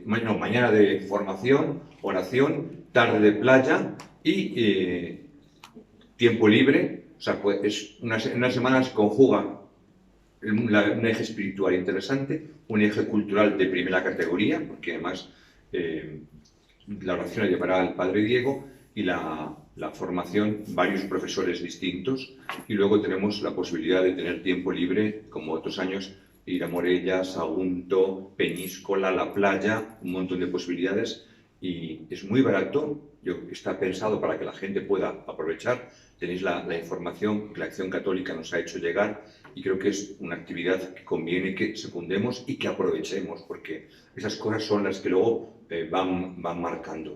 mañana de formación, oración, tarde de playa y tiempo libre. O sea, pues en una semana se conjuga un eje espiritual interesante, un eje cultural de primera categoría, porque además la oración la llevará el Padre Diego y la formación varios profesores distintos, y luego tenemos la posibilidad de tener tiempo libre, como otros años, ir a Morella, Sagunto, Peñíscola, la playa, un montón de posibilidades, y es muy barato. Está pensado para que la gente pueda aprovechar. Tenéis la información que la Acción Católica nos ha hecho llegar, y creo que es una actividad que conviene que secundemos y que aprovechemos, porque esas cosas son las que luego van marcando.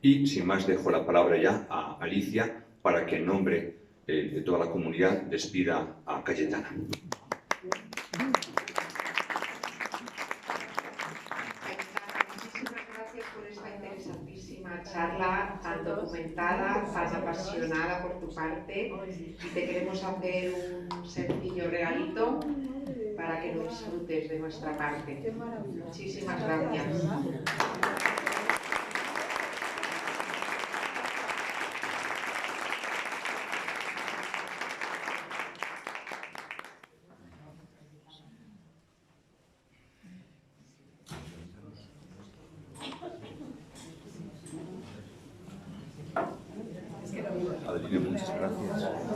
Y sin más dejo la palabra ya a Alicia para que en nombre de toda la comunidad despida a Cayetana. Muchísimas gracias por esta interesantísima charla tan documentada, tan apasionada por tu parte, y te queremos hacer un sencillo regalito para que lo disfrutes de nuestra parte. Muchísimas gracias. Adelina, muchas gracias.